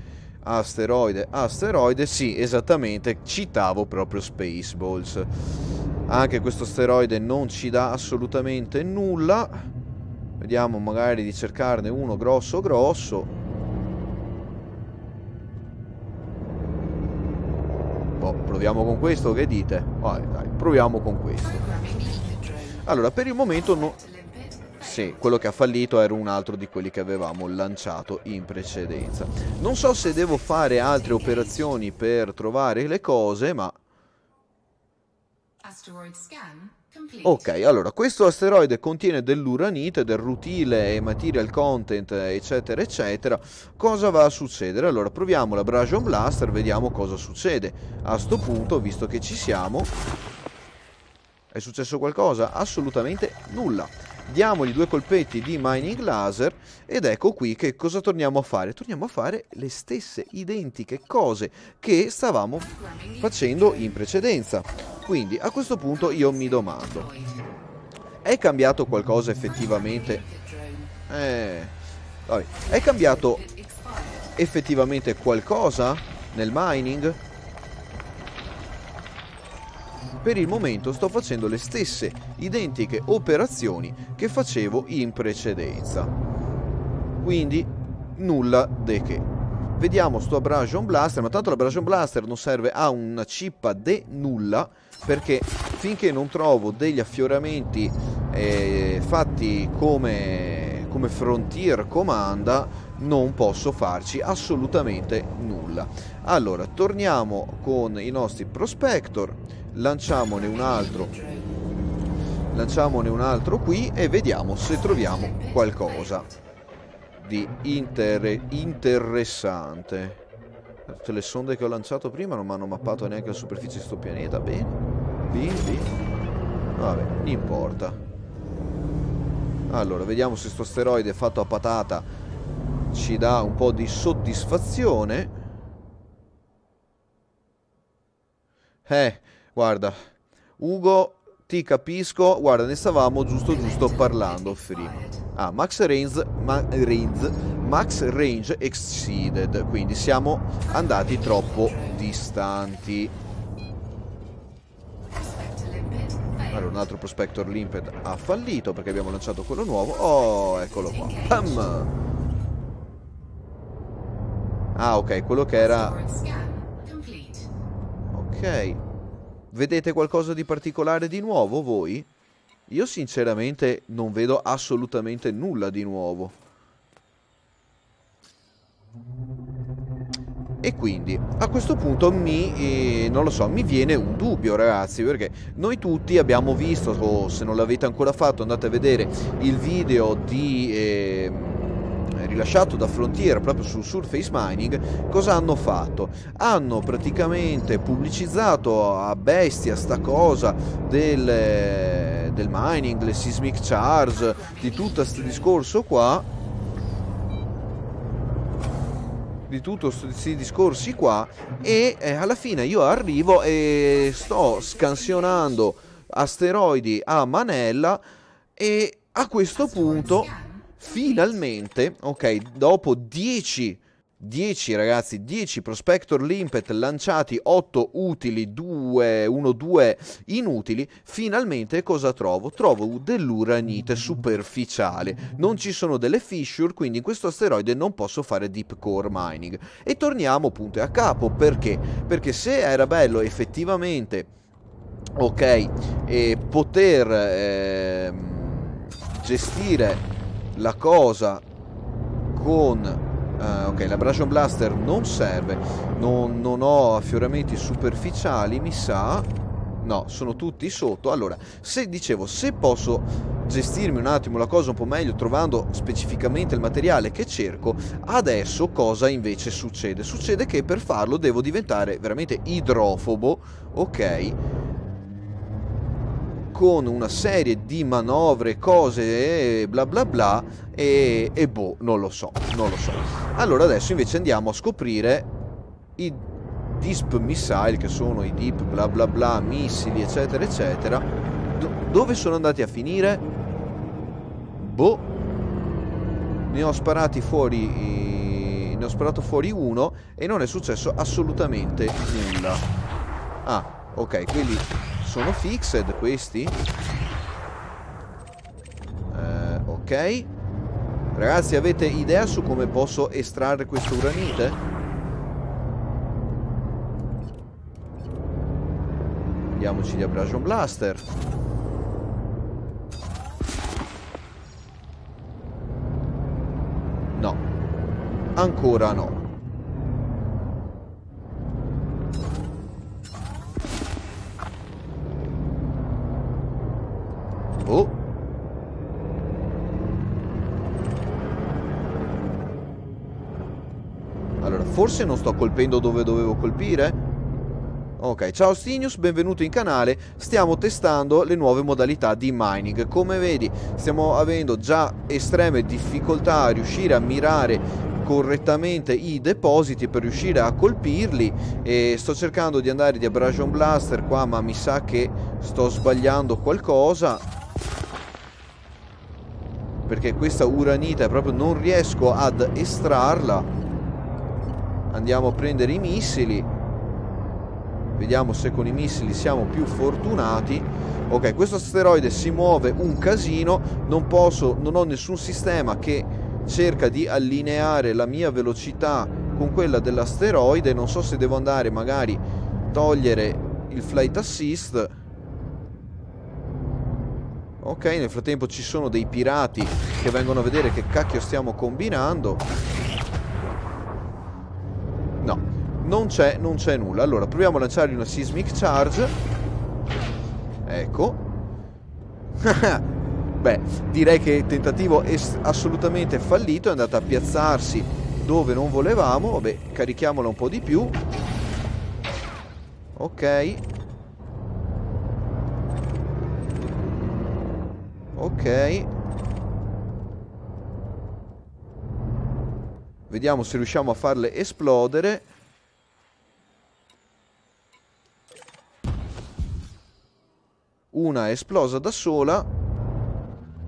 sì, esattamente, citavo proprio Spaceballs. Anche questo asteroide non ci dà assolutamente nulla. Vediamo magari di cercarne uno grosso. Boh, proviamo con questo, che dite? Dai, proviamo con questo. Allora, per il momento no. Sì, quello che ha fallito era un altro di quelli che avevamo lanciato in precedenza. Non so se devo fare altre operazioni per trovare le cose, ma... Ok, allora, questo asteroide contiene dell'uranite, del rutile e material content, eccetera, eccetera. Cosa va a succedere? Allora, proviamo l'Abrasion Blaster, vediamo cosa succede. A sto punto, visto che ci siamo... È successo qualcosa? Assolutamente nulla. Diamogli 2 colpetti di mining laser ed ecco qui che cosa torniamo a fare. Torniamo a fare le stesse identiche cose che stavamo facendo in precedenza. Quindi a questo punto io mi domando, è cambiato qualcosa effettivamente? Vabbè. È cambiato effettivamente qualcosa nel mining? Per il momento sto facendo le stesse identiche operazioni che facevo in precedenza. Quindi nulla di che. Vediamo sto Abrasion Blaster, ma tanto l'Abrasion Blaster non serve a una cippa de nulla, perché finché non trovo degli affioramenti fatti come Frontier comanda, non posso farci assolutamente nulla. Allora, torniamo con i nostri Prospector, lanciamone un altro qui e vediamo se troviamo qualcosa di interessante. Tutte le sonde che ho lanciato prima non mi hanno mappato neanche la superficie di questo pianeta. Bene, vabbè, non importa. Allora, vediamo se sto asteroide fatto a patata ci dà un po' di soddisfazione. Guarda, Ugo, ti capisco. Guarda, ne stavamo giusto parlando prima. Max range exceeded. Quindi siamo andati troppo distanti. Allora, un altro Prospector Limpet ha fallito perché abbiamo lanciato quello nuovo. Oh, eccolo qua. Pam! Ok, quello che era... Ok. Vedete qualcosa di particolare di nuovo voi? Io sinceramente non vedo assolutamente nulla di nuovo. E quindi a questo punto non lo so, mi viene un dubbio, ragazzi, perché noi tutti abbiamo visto, o se non l'avete ancora fatto andate a vedere il video rilasciato da Frontier proprio sul Surface Mining. Cosa hanno fatto? Hanno praticamente pubblicizzato a bestia sta cosa del mining, le seismic charge, di tutto questo discorso qua, di tutti questi discorsi qua, e alla fine io arrivo e sto scansionando asteroidi a manella e a questo punto finalmente, ok, dopo 10 ragazzi, 10 Prospector Limpet lanciati, 8 utili, 2 inutili, finalmente cosa trovo? Trovo dell'uranite superficiale, non ci sono delle fissure, quindi in questo asteroide non posso fare deep core mining. E torniamo punto e a capo, perché? Perché se era bello effettivamente, ok, poter gestire la cosa con... ok, l'Abrasion Blaster non serve, non ho affioramenti superficiali, mi sa. No, sono tutti sotto. Allora, se posso gestirmi un attimo la cosa un po' meglio trovando specificamente il materiale che cerco, adesso cosa invece succede? Succede che per farlo devo diventare veramente idrofobo, ok? Con una serie di manovre, cose bla bla bla e boh, non lo so. Allora adesso invece andiamo a scoprire i DISP missile, che sono i deep bla bla bla missili eccetera eccetera. Dove sono andati a finire? Boh, ne ho sparato fuori uno e non è successo assolutamente nulla. Ok, quelli sono fixed questi. Ok. Ragazzi, avete idea su come posso estrarre questo uranite? Diamoci gli Abrasion Blaster. No. Ancora no. Oh. Allora, forse non sto colpendo dove dovevo colpire? Ok, ciao Stinius, benvenuto in canale. Stiamo testando le nuove modalità di mining. Come vedi, stiamo avendo già estreme difficoltà a riuscire a mirare correttamente i depositi per riuscire a colpirli, e sto cercando di andare di Abrasion Blaster qua, ma mi sa che sto sbagliando qualcosa, perché questa uranite proprio non riesco ad estrarla. Andiamo a prendere i missili. Vediamo se con i missili siamo più fortunati. Ok, questo asteroide si muove un casino. Non ho nessun sistema che cerca di allineare la mia velocità con quella dell'asteroide. Non so se devo andare magari togliere il flight assist. Ok, nel frattempo ci sono dei pirati che vengono a vedere che cacchio stiamo combinando. No, non c'è nulla. Allora, proviamo a lanciargli una Seismic Charge. Ecco. Beh, direi che il tentativo è assolutamente fallito. È andata a piazzarsi dove non volevamo. Vabbè, carichiamola un po' di più. Ok. Ok. Vediamo se riusciamo a farle esplodere. Una è esplosa da sola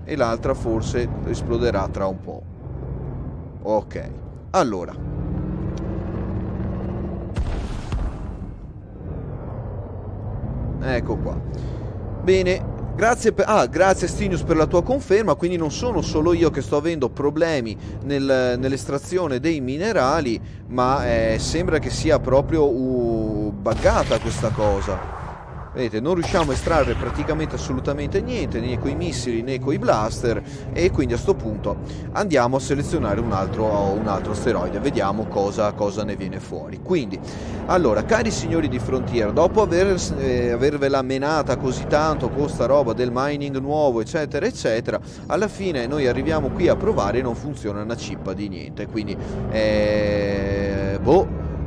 e l'altra forse esploderà tra un po'. Ok, allora. Ecco qua. Bene, grazie Stinius per la tua conferma. Quindi non sono solo io che sto avendo problemi nell'estrazione dei minerali, ma sembra che sia proprio buggata questa cosa. Vedete, non riusciamo a estrarre praticamente assolutamente niente, né coi missili né coi blaster, e quindi a sto punto andiamo a selezionare un altro asteroide, vediamo cosa ne viene fuori. Quindi, allora, cari signori di Frontier, dopo avervela menata così tanto con sta roba del mining nuovo, eccetera, eccetera, alla fine noi arriviamo qui a provare e non funziona una cippa di niente, quindi,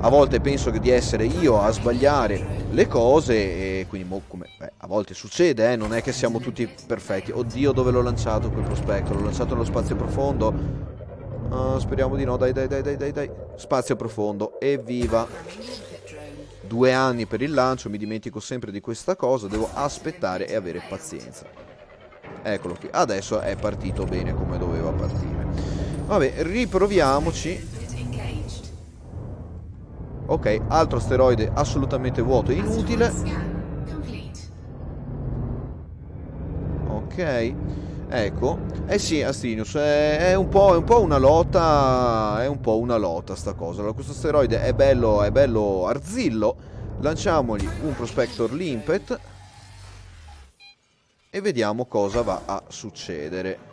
a volte penso di essere io a sbagliare le cose, e quindi a volte succede, non è che siamo tutti perfetti. Oddio, dove l'ho lanciato quel prospetto? L'ho lanciato nello spazio profondo? Speriamo di no, dai. Spazio profondo, evviva. 2 anni per il lancio, mi dimentico sempre di questa cosa, devo aspettare e avere pazienza. Eccolo qui, adesso è partito bene come doveva partire. Vabbè, riproviamoci. Ok, altro asteroide assolutamente vuoto e inutile. Ok, ecco. Eh sì, Astinius, è un po' una lotta. È un po' una lotta sta cosa. Allora, questo asteroide è bello arzillo. Lanciamogli un Prospector Limpet e vediamo cosa va a succedere.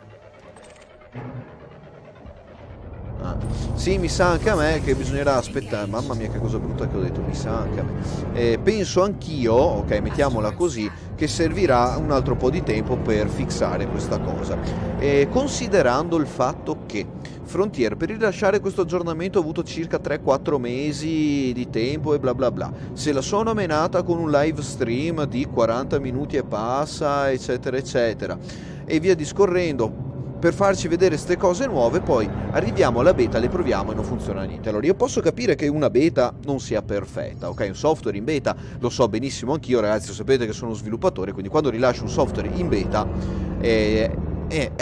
Sì, mi sa anche a me che bisognerà aspettare. Mamma mia, che cosa brutta che ho detto. Mi sa anche a me. Penso anch'io, ok, mettiamola così, che servirà un altro po' di tempo per fissare questa cosa. Considerando il fatto che Frontier per rilasciare questo aggiornamento ha avuto circa 3-4 mesi di tempo e bla bla bla, se la sono menata con un live stream di 40 minuti e passa, eccetera eccetera, e via discorrendo, per farci vedere ste cose nuove, poi arriviamo alla beta, le proviamo e non funziona niente. Allora, io posso capire che una beta non sia perfetta, ok? Un software in beta lo so benissimo anch'io, ragazzi, lo sapete che sono sviluppatore, quindi quando rilascio un software in beta è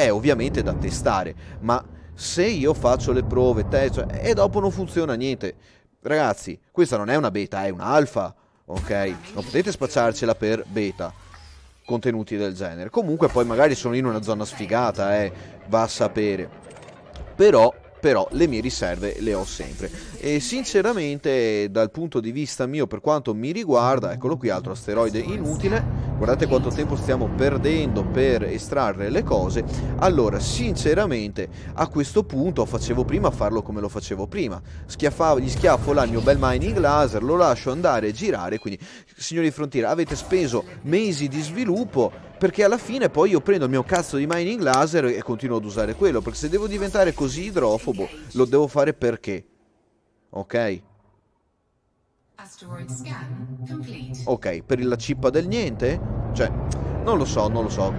ovviamente da testare, ma se io faccio le prove, testo e dopo non funziona niente, ragazzi, questa non è una beta, è un'alfa, ok? Non potete spacciarcela per beta contenuti del genere. Comunque poi magari sono in una zona sfigata, va a sapere. Però le mie riserve le ho sempre. E sinceramente, dal punto di vista mio, per quanto mi riguarda, eccolo qui, altro asteroide inutile. Guardate quanto tempo stiamo perdendo per estrarre le cose. Allora, sinceramente, a questo punto facevo prima a farlo come lo facevo prima. Gli schiaffo là il mio bel mining laser, lo lascio andare e girare. Quindi, signori di Frontiera, avete speso mesi di sviluppo, perché alla fine poi io prendo il mio cazzo di mining laser e continuo ad usare quello, perché se devo diventare così idrofobo lo devo fare perché, ok? Ok, per la cippa del niente? Cioè, non lo so, non lo so.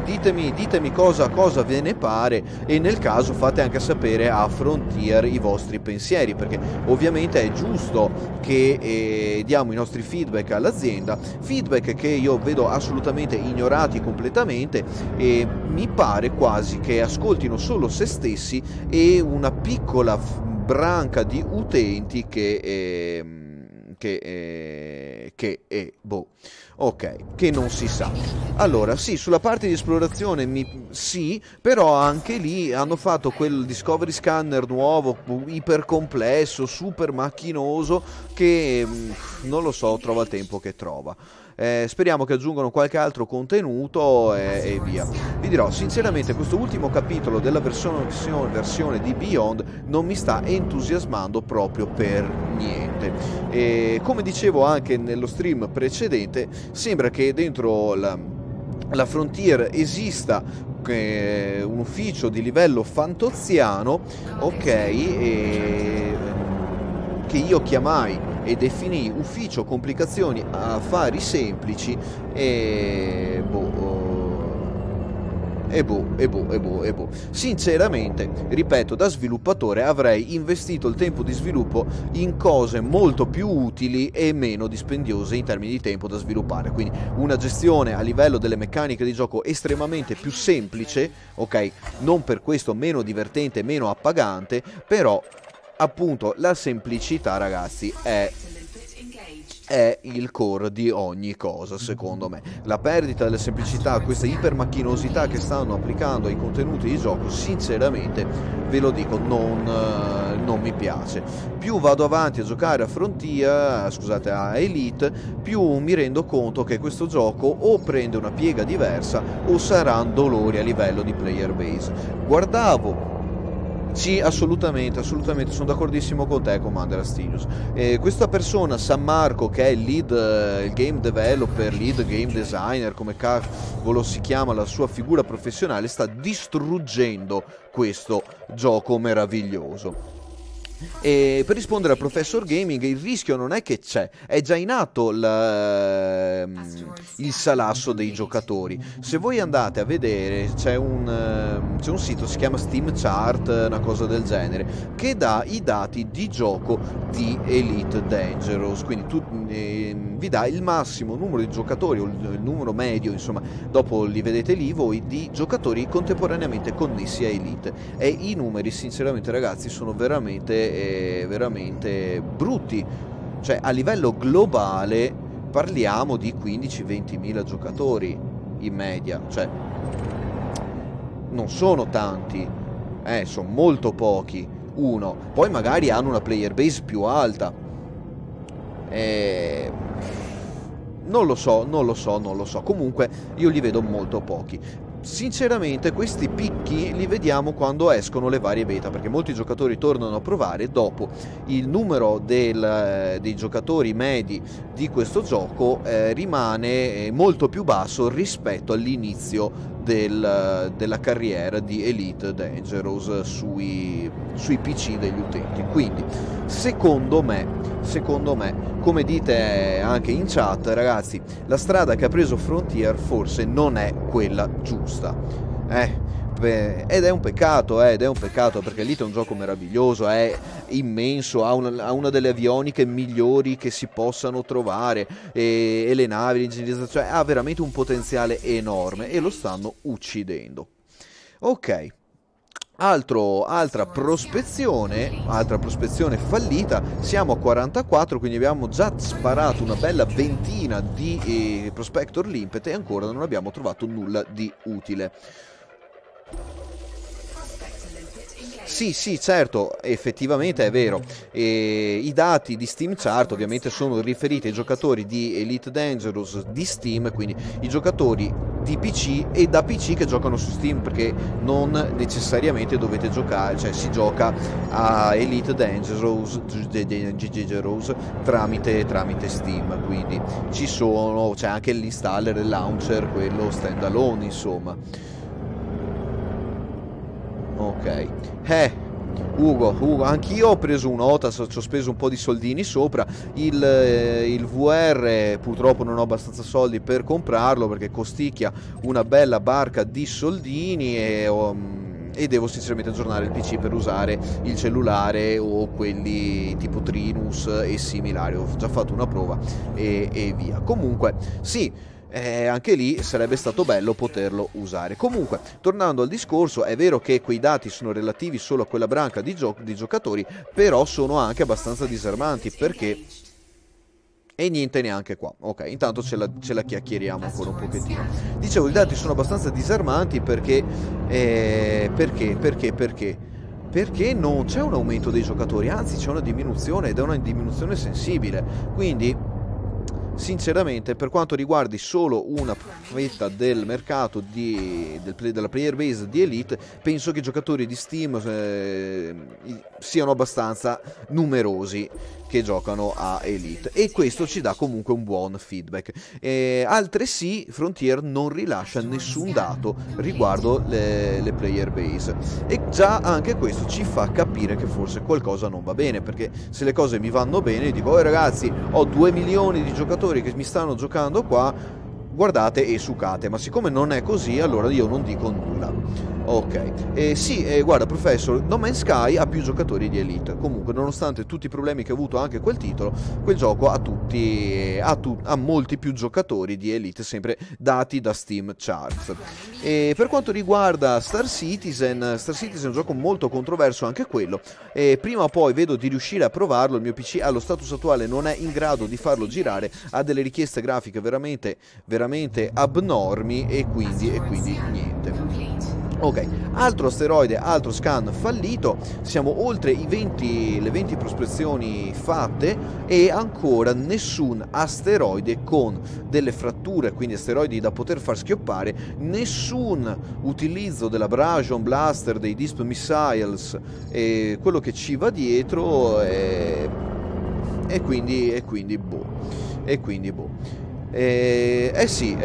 Ditemi cosa ve ne pare e nel caso fate anche sapere a Frontier i vostri pensieri, perché ovviamente è giusto che diamo i nostri feedback all'azienda, feedback che io vedo assolutamente ignorati completamente e mi pare quasi che ascoltino solo se stessi e una piccola branca di utenti che non si sa. Allora sì, sulla parte di esplorazione sì, però anche lì hanno fatto quel Discovery Scanner nuovo, iper complesso, super macchinoso, che non lo so, trova il tempo che trova. Speriamo che aggiungano qualche altro contenuto e via. Vi dirò sinceramente, questo ultimo capitolo della versione di Beyond non mi sta entusiasmando proprio per niente. E come dicevo anche nello stream precedente, sembra che dentro la Frontier esista un ufficio di livello fantoziano, ok, che io chiamai e definì ufficio complicazioni affari semplici e boh. Sinceramente, ripeto, da sviluppatore avrei investito il tempo di sviluppo in cose molto più utili e meno dispendiose in termini di tempo da sviluppare. Quindi una gestione a livello delle meccaniche di gioco estremamente più semplice, ok? Non per questo meno divertente, meno appagante, però appunto la semplicità, ragazzi, è il core di ogni cosa, secondo me. La perdita della semplicità, questa ipermacchinosità che stanno applicando ai contenuti di gioco, sinceramente ve lo dico, non mi piace. Più vado avanti a giocare a Frontier, scusate, a Elite, più mi rendo conto che questo gioco o prende una piega diversa o saranno dolori a livello di player base. Guardavo. Sì, assolutamente, sono d'accordissimo con te, Commander Astinius. Questa persona, San Marco, che è il game developer, lead game designer, come cavolo si chiama la sua figura professionale, sta distruggendo questo gioco meraviglioso. E per rispondere al Professor Gaming, il rischio non è che c'è, è già in atto il salasso dei giocatori. Se voi andate a vedere, c'è un sito, si chiama Steam Chart, una cosa del genere, che dà i dati di gioco di Elite Dangerous, quindi vi dà il massimo numero di giocatori, o il numero medio, insomma, dopo li vedete lì voi, di giocatori contemporaneamente connessi a Elite. E i numeri, sinceramente ragazzi, sono veramente brutti. Cioè, a livello globale parliamo di 15-20 mila giocatori in media, cioè non sono tanti, sono molto pochi. Poi magari hanno una player base più alta, non lo so, comunque io li vedo molto pochi. Sinceramente questi picchi li vediamo quando escono le varie beta, perché molti giocatori tornano a provare dopo. Il numero dei giocatori medi di questo gioco rimane molto più basso rispetto all'inizio della carriera di Elite Dangerous sui PC degli utenti. Quindi secondo me, come dite anche in chat, ragazzi, la strada che ha preso Frontier forse non è quella giusta. Ed è un peccato, perché Elite è un gioco meraviglioso, è immenso, ha una delle avioniche migliori che si possano trovare, e le navi, l'ingegnerizzazione, ha veramente un potenziale enorme e lo stanno uccidendo. Ok. Altra prospezione fallita, siamo a 44, quindi abbiamo già sparato una bella ventina di Prospector Limpet e ancora non abbiamo trovato nulla di utile. Sì, certo, effettivamente è vero. I dati di Steam Chart ovviamente sono riferiti ai giocatori di Elite Dangerous di Steam, quindi i giocatori di PC e da PC che giocano su Steam, perché non necessariamente dovete giocare, cioè si gioca a Elite Dangerous tramite Steam, quindi c'è anche l'installer, il launcher, quello standalone, insomma. Ok, Ugo, anch'io ho preso un OTAS, ci ho speso un po' di soldini sopra. Il VR purtroppo non ho abbastanza soldi per comprarlo perché costicchia una bella barca di soldini e devo sinceramente aggiornare il PC per usare il cellulare o quelli tipo Trinus e similari. Ho già fatto una prova e via. Comunque, sì. Anche lì sarebbe stato bello poterlo usare. Comunque, tornando al discorso, è vero che quei dati sono relativi solo a quella branca di giocatori, però sono anche abbastanza disarmanti perché... E niente neanche qua. Ok, intanto ce la chiacchieriamo ancora un pochettino. Dicevo, i dati sono abbastanza disarmanti perché... Perché non c'è un aumento dei giocatori, anzi c'è una diminuzione ed è una diminuzione sensibile. Quindi... Sinceramente, per quanto riguardi solo una fetta del mercato della player base di Elite, penso che i giocatori di Steam siano abbastanza numerosi che giocano a Elite, e questo ci dà comunque un buon feedback. Altresì Frontier non rilascia nessun dato riguardo le player base, e già anche questo ci fa capire che forse qualcosa non va bene, perché se le cose mi vanno bene dico: oh ragazzi, ho 2 milioni di giocatori che mi stanno giocando qua, guardate e sucate. Ma siccome non è così, allora io non dico nulla. Ok, sì, guarda Professor, No Man's Sky ha più giocatori di Elite. Comunque, nonostante tutti i problemi che ha avuto anche quel titolo, quel gioco ha molti più giocatori di Elite, sempre dati da Steam Charts. E per quanto riguarda Star Citizen è un gioco molto controverso anche quello. Prima o poi vedo di riuscire a provarlo. Il mio PC allo status attuale non è in grado di farlo girare, ha delle richieste grafiche veramente abnormi, e quindi niente. Ok, altro asteroide, altro scan fallito, siamo oltre le 20 prospezioni fatte e ancora nessun asteroide con delle fratture, quindi asteroidi da poter far schioppare, nessun utilizzo dell'Abrasion Blaster, dei Disp Missiles e quello che ci va dietro, e quindi boh. Sì.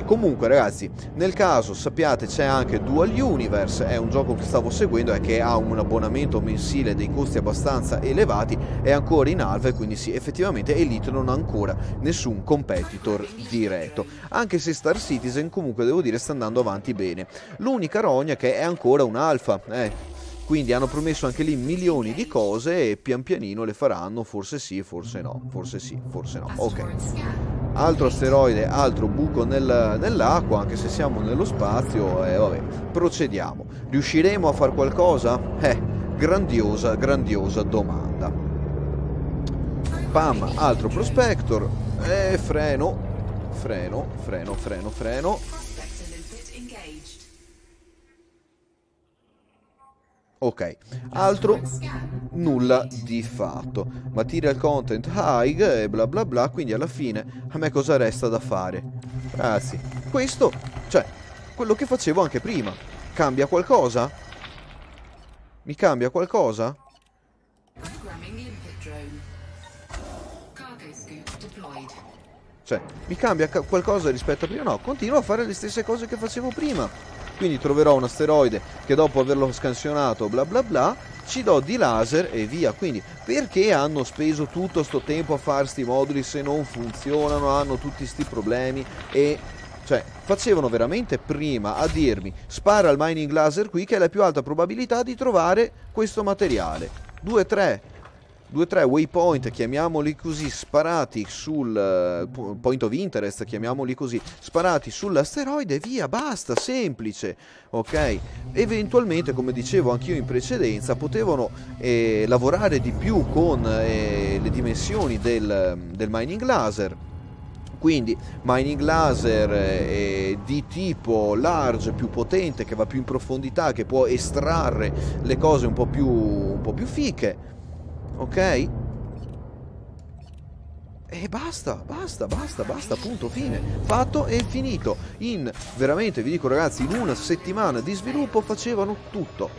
Comunque ragazzi, nel caso sappiate, c'è anche Dual Universe, è un gioco che stavo seguendo e che ha un abbonamento mensile dei costi abbastanza elevati, è ancora in alfa, e quindi sì, effettivamente Elite non ha ancora nessun competitor diretto, anche se Star Citizen comunque devo dire sta andando avanti bene. L'unica rogna è che è ancora un alfa, quindi hanno promesso anche lì milioni di cose e pian pianino le faranno, forse sì, forse no, ok. Altro asteroide, altro buco nell'acqua, anche se siamo nello spazio, vabbè, procediamo. Riusciremo a far qualcosa? Grandiosa domanda. Pam, altro prospector, freno. Ok, altro nulla di fatto. Material content high e bla bla bla, quindi alla fine a me cosa resta da fare? Ragazzi, questo, cioè, quello che facevo anche prima. Cambia qualcosa? Mi cambia qualcosa? Cioè, mi cambia qualcosa rispetto a prima? No, continuo a fare le stesse cose che facevo prima. Quindi troverò un asteroide che dopo averlo scansionato bla bla bla ci do di laser e via. Quindi perché hanno speso tutto sto tempo a fare sti moduli se non funzionano, hanno tutti sti problemi? E cioè facevano veramente prima a dirmi: spara il mining laser qui che è la più alta probabilità di trovare questo materiale. 2-3 waypoint, chiamiamoli così, sparati sul point of interest, chiamiamoli così, sparati sull'asteroide, via, basta, semplice, ok? Eventualmente, come dicevo anch'io in precedenza, potevano lavorare di più con le dimensioni del mining laser. Quindi mining laser di tipo large, più potente, che va più in profondità, che può estrarre le cose un po' più fiche. Ok? E basta, punto, fine. Fatto e finito. Veramente, vi dico ragazzi, in una settimana di sviluppo facevano tutto.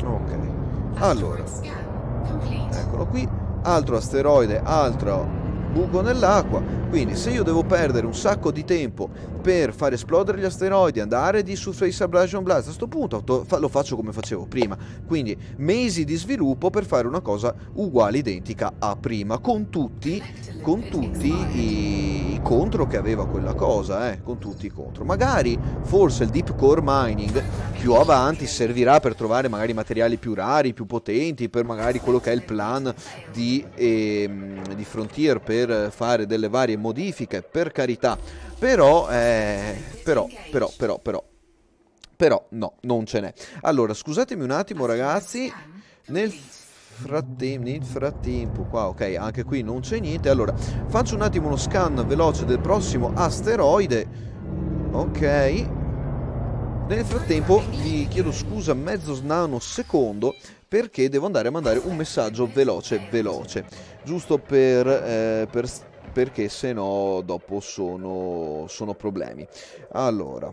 Ok. Allora, eccolo qui. Altro asteroide, altro buco nell'acqua. Quindi se io devo perdere un sacco di tempo per far esplodere gli asteroidi, andare di Surface Abrasion Blast, a questo punto lo faccio come facevo prima, quindi mesi di sviluppo per fare una cosa uguale, identica a prima, con tutti i contro che aveva quella cosa, con tutti i contro. Magari forse il deep core mining più avanti servirà per trovare magari materiali più rari, più potenti, per magari quello che è il plan di Frontier per fare delle varie modifiche, per carità, però no, non ce n'è. Allora, scusatemi un attimo ragazzi, nel frattempo qua, ok, anche qui non c'è niente. Allora, faccio un attimo uno scan veloce del prossimo asteroide, ok. Nel frattempo vi chiedo scusa mezzo nanosecondo perché devo andare a mandare un messaggio veloce, giusto perché se no dopo sono problemi. Allora,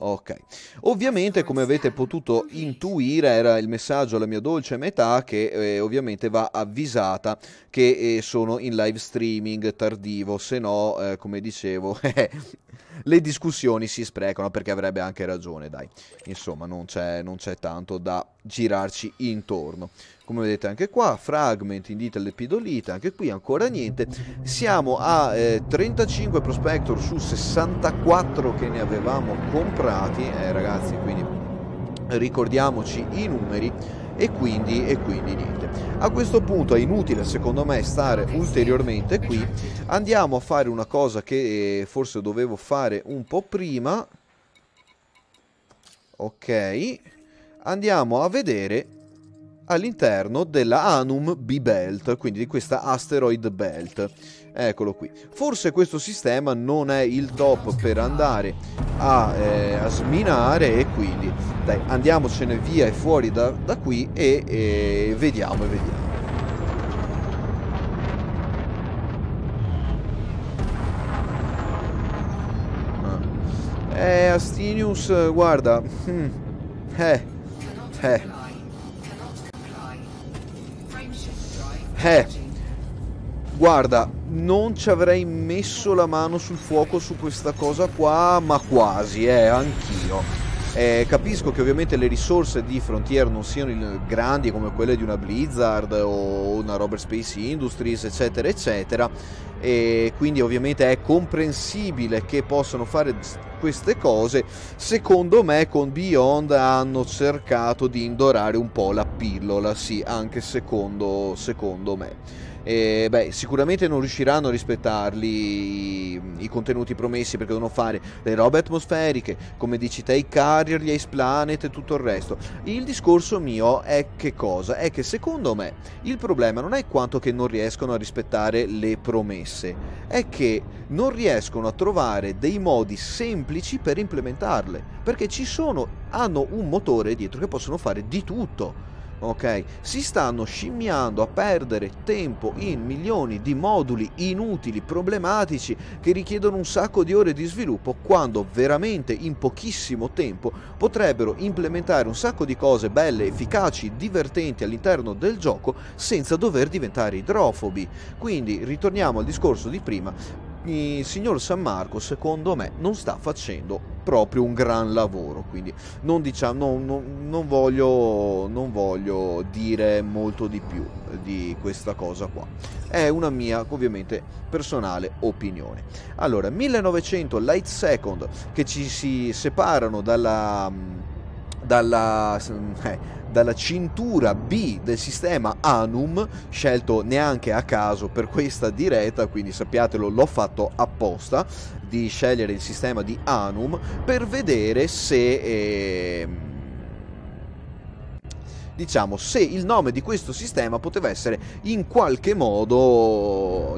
ok, ovviamente come avete potuto intuire era il messaggio alla mia dolce metà che ovviamente va avvisata che sono in live streaming tardivo, se no come dicevo le discussioni si sprecano, perché avrebbe anche ragione, dai, insomma non c'è tanto da girarci intorno. Come vedete anche qua, fragment, indita l'epidolite, anche qui ancora niente. Siamo a 35 prospector su 64 che ne avevamo comprati, ragazzi, quindi ricordiamoci i numeri. E quindi niente. A questo punto è inutile secondo me stare ulteriormente qui. Andiamo a fare una cosa che forse dovevo fare un po' prima. Ok, andiamo a vedere all'interno della Anum B-Belt, quindi di questa Asteroid Belt. Eccolo qui. Forse questo sistema non è il top per andare a sminare, e quindi dai, andiamocene via e fuori da qui e vediamo. Astinius, guarda, guarda, non ci avrei messo la mano sul fuoco su questa cosa qua, ma quasi, anch'io. Capisco che ovviamente le risorse di Frontier non siano grandi come quelle di una Blizzard o una Robert Space Industries, eccetera, eccetera, e quindi ovviamente è comprensibile che possano fare queste cose. Secondo me con Beyond hanno cercato di indorare un po' la pillola, sì, anche secondo me. Beh, sicuramente non riusciranno a rispettarli i contenuti promessi, perché devono fare le robe atmosferiche, come dici te, i carrier, gli Ace Planet e tutto il resto. Il discorso mio è che cosa? È che secondo me il problema non è quanto che non riescono a rispettare le promesse, è che non riescono a trovare dei modi semplici per implementarle, perché hanno un motore dietro che possono fare di tutto. Ok, si stanno scimmiando a perdere tempo in milioni di moduli inutili, problematici, che richiedono un sacco di ore di sviluppo, quando veramente in pochissimo tempo potrebbero implementare un sacco di cose belle, efficaci, divertenti all'interno del gioco senza dover diventare idrofobi. Quindi ritorniamo al discorso di prima. Il signor San Marco secondo me non sta facendo proprio un gran lavoro, quindi non voglio dire molto di più di questa cosa qua, è una mia ovviamente personale opinione. Allora, 1900 light second che ci si separano dalla cintura B del sistema Anum, scelto neanche a caso per questa diretta, quindi sappiatelo, l'ho fatto apposta di scegliere il sistema di Anum per vedere se diciamo, se il nome di questo sistema poteva essere in qualche modo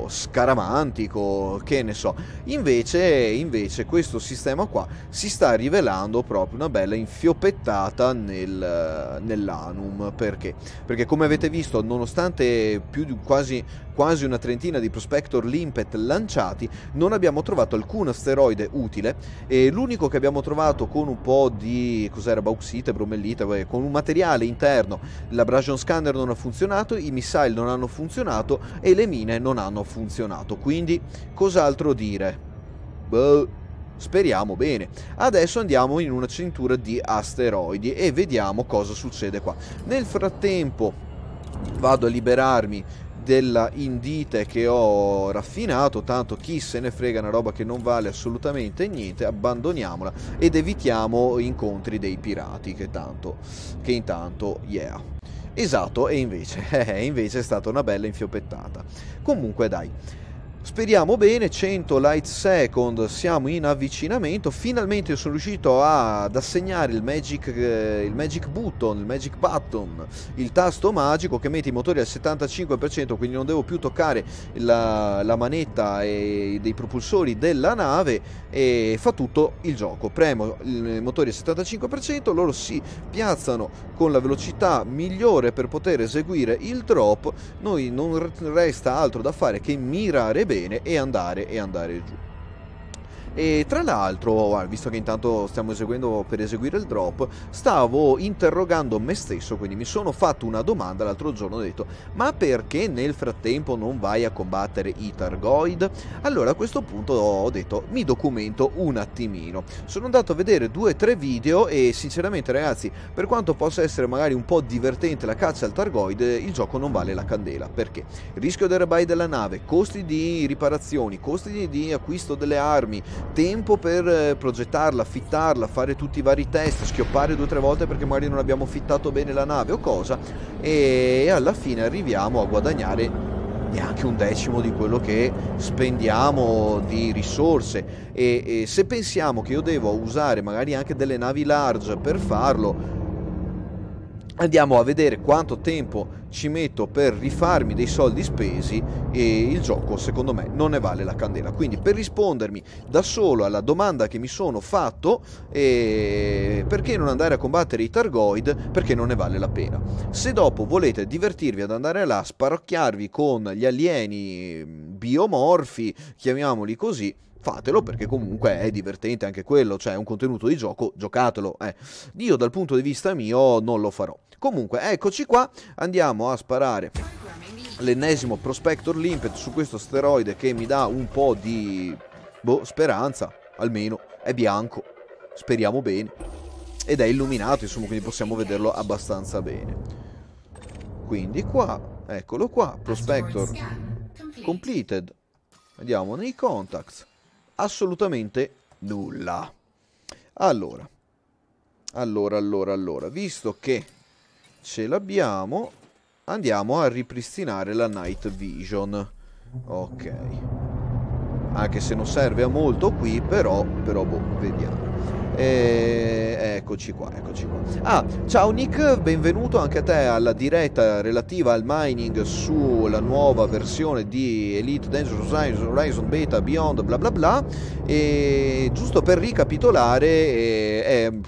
scaramantico, che ne so. Invece questo sistema qua si sta rivelando proprio una bella infioppettata nell'Anum. Perché? Perché come avete visto, nonostante più di quasi quasi una trentina di Prospector Limpet lanciati, non abbiamo trovato alcun asteroide utile, e l'unico che abbiamo trovato con un po' di, cos'era, bauxite, bromellite, con un materiale interno. L'abrasion scanner non ha funzionato, i missile non hanno funzionato e le mine non hanno funzionato, quindi cos'altro dire? Boh. Speriamo bene. Adesso andiamo in una cintura di asteroidi e vediamo cosa succede qua. Nel frattempo vado a liberarmi della indite che ho raffinato, tanto chi se ne frega, una roba che non vale assolutamente niente, abbandoniamola ed evitiamo incontri dei pirati che intanto yeah. Esatto, e invece è stata una bella infioppettata. Comunque dai, speriamo bene. 100 light second, siamo in avvicinamento. Finalmente sono riuscito ad assegnare il magic button, il tasto magico che mette i motori al 75%, quindi non devo più toccare la manetta dei propulsori della nave, e fa tutto il gioco. Premo i motori al 75%, loro si piazzano con la velocità migliore per poter eseguire il drop. Noi non resta altro da fare che mirare bene e andare giù. E tra l'altro, visto che intanto stiamo eseguendo per eseguire il drop, stavo interrogando me stesso, quindi mi sono fatto una domanda l'altro giorno, ho detto: ma perché nel frattempo non vai a combattere i Thargoid? Allora a questo punto ho detto: mi documento un attimino. Sono andato a vedere 2 o 3 video e sinceramente ragazzi, per quanto possa essere magari un po' divertente la caccia al Thargoid, il gioco non vale la candela. Perché? Rischio del rebuy della nave, costi di riparazioni, costi di acquisto delle armi, tempo per progettarla, fittarla, fare tutti i vari test, schioppare 2 o 3 volte perché magari non abbiamo fittato bene la nave o cosa, e alla fine arriviamo a guadagnare neanche un decimo di quello che spendiamo di risorse. E se pensiamo che io devo usare magari anche delle navi large per farlo, andiamo a vedere quanto tempo ci metto per rifarmi dei soldi spesi, e il gioco secondo me non ne vale la candela. Quindi, per rispondermi da solo alla domanda che mi sono fatto, perché non andare a combattere i Thargoid? Perché non ne vale la pena. Se dopo volete divertirvi ad andare là, sparocchiarvi con gli alieni biomorfi, chiamiamoli così, fatelo, perché comunque è divertente anche quello, cioè è un contenuto di gioco, giocatelo. Io dal punto di vista mio non lo farò. Comunque eccoci qua, andiamo a sparare l'ennesimo Prospector Limpet su questo asteroide che mi dà un po' di speranza, almeno è bianco, speriamo bene, ed è illuminato, insomma, quindi possiamo vederlo abbastanza bene. Quindi qua, eccolo qua, Prospector completed. Andiamo nei contacts. Assolutamente nulla. Allora, visto che ce l'abbiamo, andiamo a ripristinare la Night Vision. Ok. Anche se non serve a molto qui, però vediamo. Eccoci qua. Ah, ciao Nick, benvenuto anche a te alla diretta relativa al mining sulla nuova versione di Elite Dangerous Horizon Beta Beyond bla bla bla. E giusto per ricapitolare,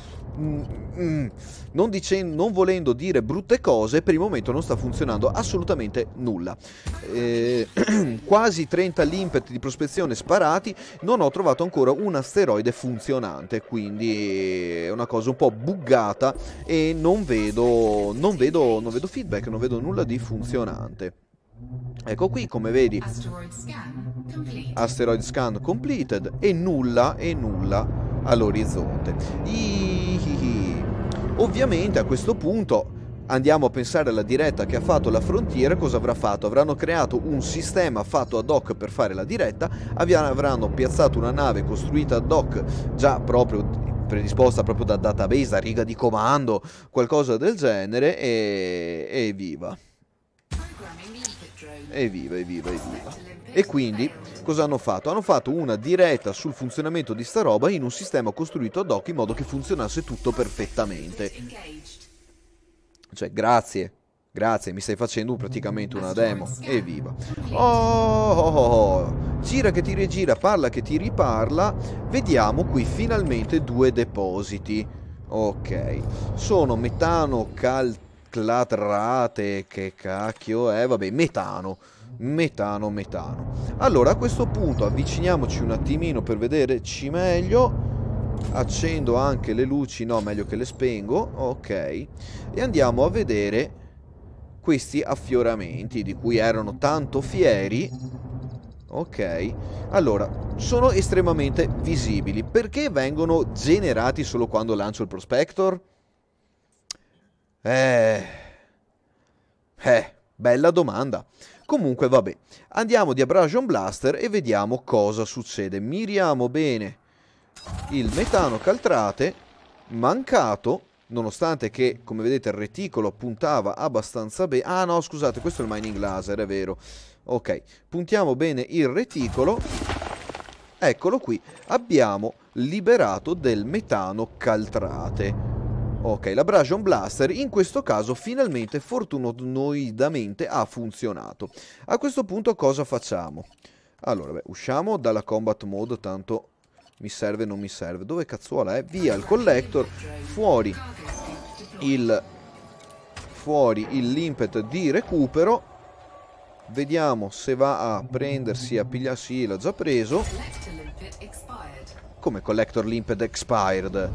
non volendo dire brutte cose, per il momento non sta funzionando assolutamente nulla. Quasi 30 limpet di prospezione sparati, non ho trovato ancora un asteroide funzionante, quindi è una cosa un po' buggata e non vedo feedback, non vedo nulla di funzionante. Ecco qui, come vedi, Asteroid scan completed e nulla all'orizzonte. Ovviamente a questo punto andiamo a pensare alla diretta che ha fatto la Frontier. Cosa avrà fatto? Avranno creato un sistema fatto ad hoc per fare la diretta, avranno piazzato una nave costruita ad hoc, già proprio predisposta proprio da database, da riga di comando, qualcosa del genere, e viva. Evviva. E quindi cosa hanno fatto? Hanno fatto una diretta sul funzionamento di sta roba in un sistema costruito ad hoc in modo che funzionasse tutto perfettamente. Cioè, grazie, mi stai facendo praticamente una demo. Evviva. Gira che ti rigira, parla che ti riparla. Vediamo qui finalmente 2 depositi. Ok, sono metano calclatrate, che cacchio è? Vabbè, metano. metano, metano. Allora a questo punto avviciniamoci un attimino per vederci meglio. Accendo anche le luci, no, meglio che le spengo, ok, e andiamo a vedere questi affioramenti di cui erano tanto fieri. Ok, allora, sono estremamente visibili. Perché vengono generati solo quando lancio il Prospector? Bella domanda. Comunque vabbè, andiamo di Abrasion Blaster e vediamo cosa succede. Miriamo bene il metano caltrate, mancato, nonostante che, come vedete, il reticolo puntava abbastanza bene. Ah no, scusate, questo è il mining laser, è vero. Ok, puntiamo bene il reticolo. Eccolo qui, abbiamo liberato del metano caltrate. Ok, l'Abrasion Blaster in questo caso finalmente, fortunosamente, ha funzionato. A questo punto cosa facciamo? Allora, beh, usciamo dalla combat mode, tanto mi serve, non mi serve. Dove cazzuola è? Via il collector, fuori il limpet di recupero. Vediamo se va a prendersi, a pigliarsi, l'ha già preso. Come collector limpet expired?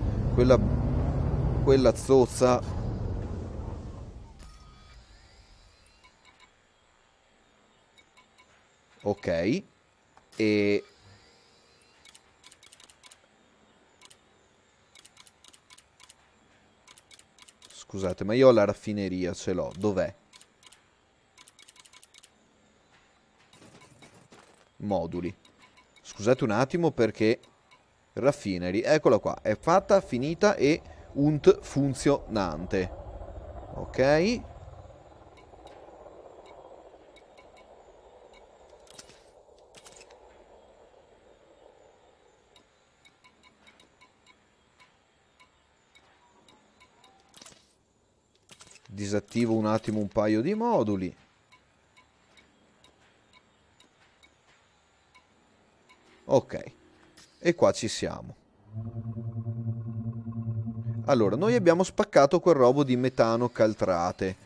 Quella zozza. Ok. E... Scusate, ma io ho la raffineria, ce l'ho. Dov'è? Moduli. Scusate un attimo perché... Raffinery, eccola qua. È fatta, finita e funzionante. Ok. Disattivo un attimo un paio di moduli. Ok, e qua ci siamo. Allora, noi abbiamo spaccato quel robo di metano caltrate.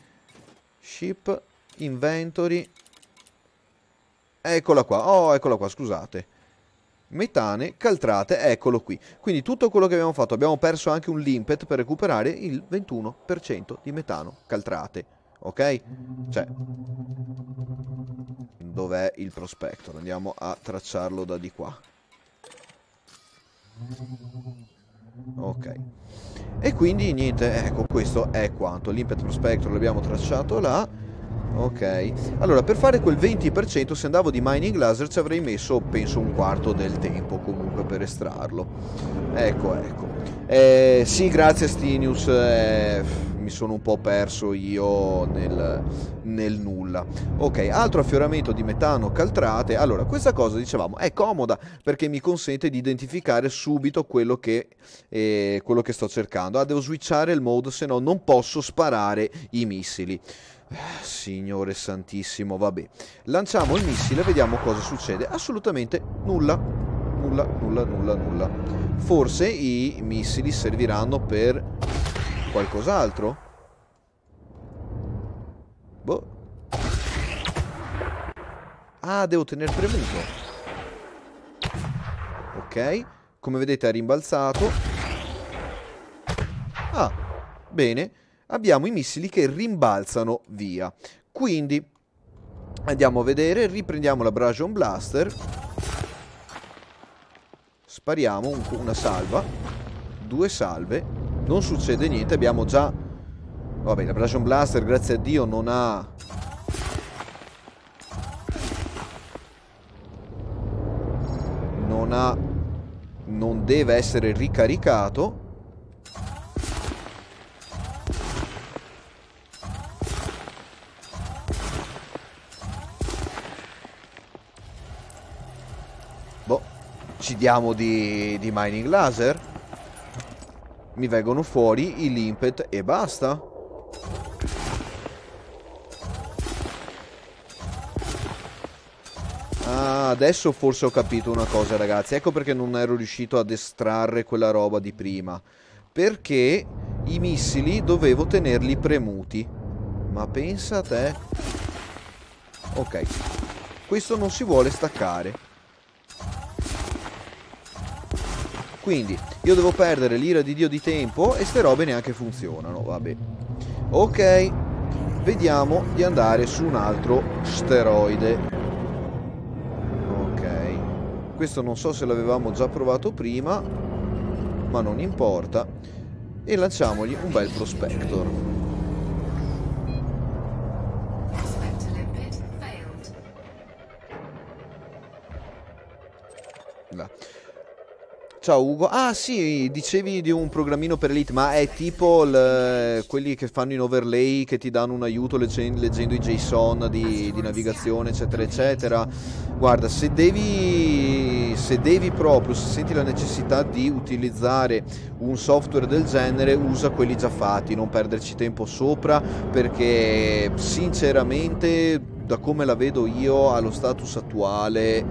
Ship, inventory. Eccola qua, oh, eccola qua, scusate. Metane, caltrate, eccolo qui. Quindi tutto quello che abbiamo fatto, abbiamo perso anche un limpet per recuperare il 21% di metano caltrate. Ok? Cioè, dov'è il prospector? Andiamo a tracciarlo da di qua. Ok. E quindi niente, ecco, questo è quanto. L'impet prospector l'abbiamo tracciato là. Ok. Allora, per fare quel 20%, se andavo di mining laser ci avrei messo, penso, un quarto del tempo comunque per estrarlo. Ecco, ecco. Sì, grazie Stinius. Mi sono un po' perso io nel nulla. Ok, altro affioramento di metano caltrate. Allora, questa cosa, dicevamo, è comoda perché mi consente di identificare subito quello che sto cercando. Ah, devo switchare il mode, se no non posso sparare i missili. Signore santissimo, vabbè. Lanciamo il missile, vediamo cosa succede. Assolutamente nulla. Nulla, nulla, nulla, nulla. Forse i missili serviranno per qualcos'altro? Boh. Ah, devo tenere premuto. Ok. Come vedete è rimbalzato. Ah, bene. Abbiamo i missili che rimbalzano via. Quindi andiamo a vedere, riprendiamo l'Abrasion Blaster. Spariamo una salva, 2 salve, non succede niente, abbiamo già... Vabbè, l'Abrasion Blaster, grazie a Dio, non ha... Non deve essere ricaricato. Boh, ci diamo di mining laser. Mi vengono fuori i limpet e basta. Ah, adesso forse ho capito una cosa, ragazzi. Ecco perché non ero riuscito ad estrarre quella roba di prima. Perché i missili dovevo tenerli premuti. Ma pensa a te. Ok. questo non si vuole staccare. Quindi io devo perdere l'ira di Dio di tempo e ste robe neanche funzionano, vabbè. Ok, vediamo di andare su un altro steroide. Ok, questo non so se l'avevamo già provato prima, ma non importa. E lanciamogli un bel Prospector. Là. Ciao Ugo. Ah sì, dicevi di un programmino per Elite, ma è tipo quelli che fanno in overlay che ti danno un aiuto leggendo i JSON di navigazione eccetera eccetera. Guarda, se devi proprio, se senti la necessità di utilizzare un software del genere, usa quelli già fatti, non perderci tempo sopra, perché sinceramente da come la vedo io allo status attuale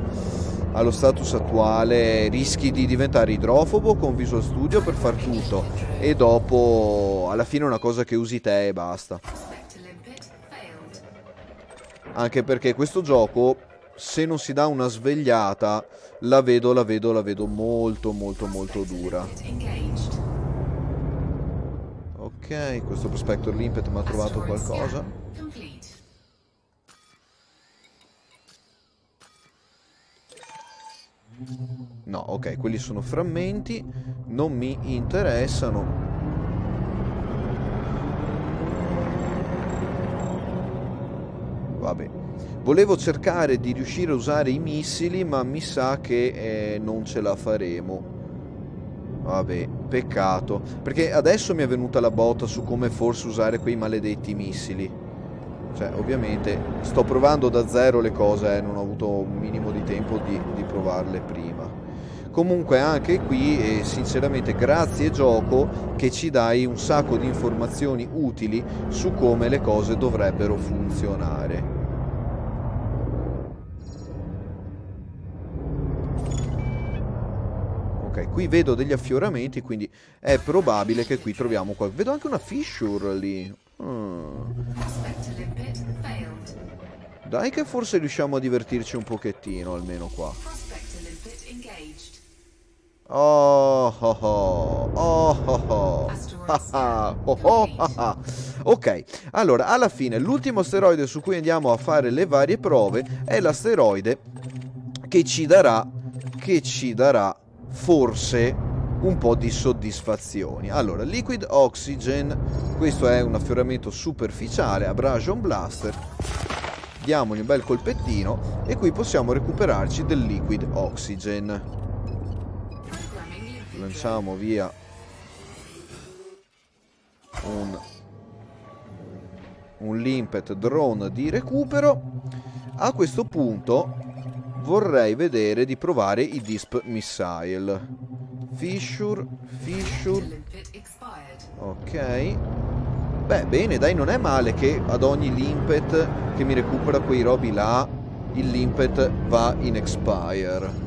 rischi di diventare idrofobo con Visual Studio per far tutto e dopo alla fine è una cosa che usi te e basta. Anche perché questo gioco, se non si dà una svegliata, la vedo molto dura. Ok, questo Prospector Limpet mi ha trovato qualcosa. No, ok, quelli sono frammenti, non mi interessano. Vabbè, volevo cercare di riuscire a usare i missili, ma mi sa che non ce la faremo. Vabbè, peccato, perché adesso mi è venuta la botta su come forse usare quei maledetti missili. Cioè, ovviamente sto provando da zero le cose, non ho avuto un minimo di tempo di provarle prima. Comunque anche qui, sinceramente, grazie gioco che ci dai un sacco di informazioni utili su come le cose dovrebbero funzionare. Ok, qui vedo degli affioramenti, quindi è probabile che qui troviamo qualcosa. Vedo anche una fissure lì. Dai che forse riusciamo a divertirci un pochettino, almeno qua. Oh oh oh, oh oh oh, oh oh oh. Ok, allora alla fine l'ultimo asteroide su cui andiamo a fare le varie prove è l'asteroide che ci darà forse un po' di soddisfazioni. Allora, Liquid Oxygen, questo è un affioramento superficiale, Abrasion Blaster. Diamogli un bel colpettino e qui possiamo recuperarci del Liquid Oxygen. Lanciamo via un Limpet drone di recupero. A questo punto vorrei vedere di provare i Disp Missile. Fissure. Ok. Beh, bene, dai, non è male che ad ogni Limpet che mi recupera quei robi là, il Limpet va in Expire.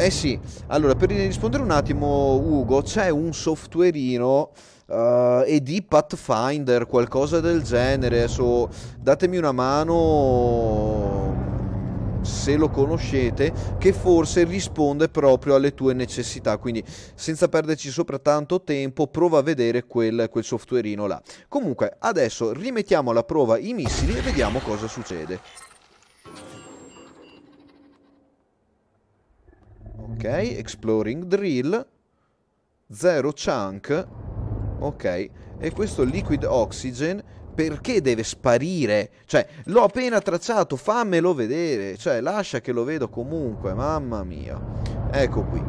Sì, allora per rispondere un attimo Ugo, c'è un softwareino e di Pathfinder, qualcosa del genere, adesso datemi una mano se lo conoscete, che forse risponde proprio alle tue necessità, quindi senza perderci sopra tanto tempo prova a vedere quel softwareino là. Comunque adesso rimettiamo alla prova i missili e vediamo cosa succede. Ok, Exploring Drill, 0 chunk. Ok, e questo Liquid Oxygen perché deve sparire? Cioè, l'ho appena tracciato, fammelo vedere. Cioè, lascia che lo vedo comunque, mamma mia. Ecco qui.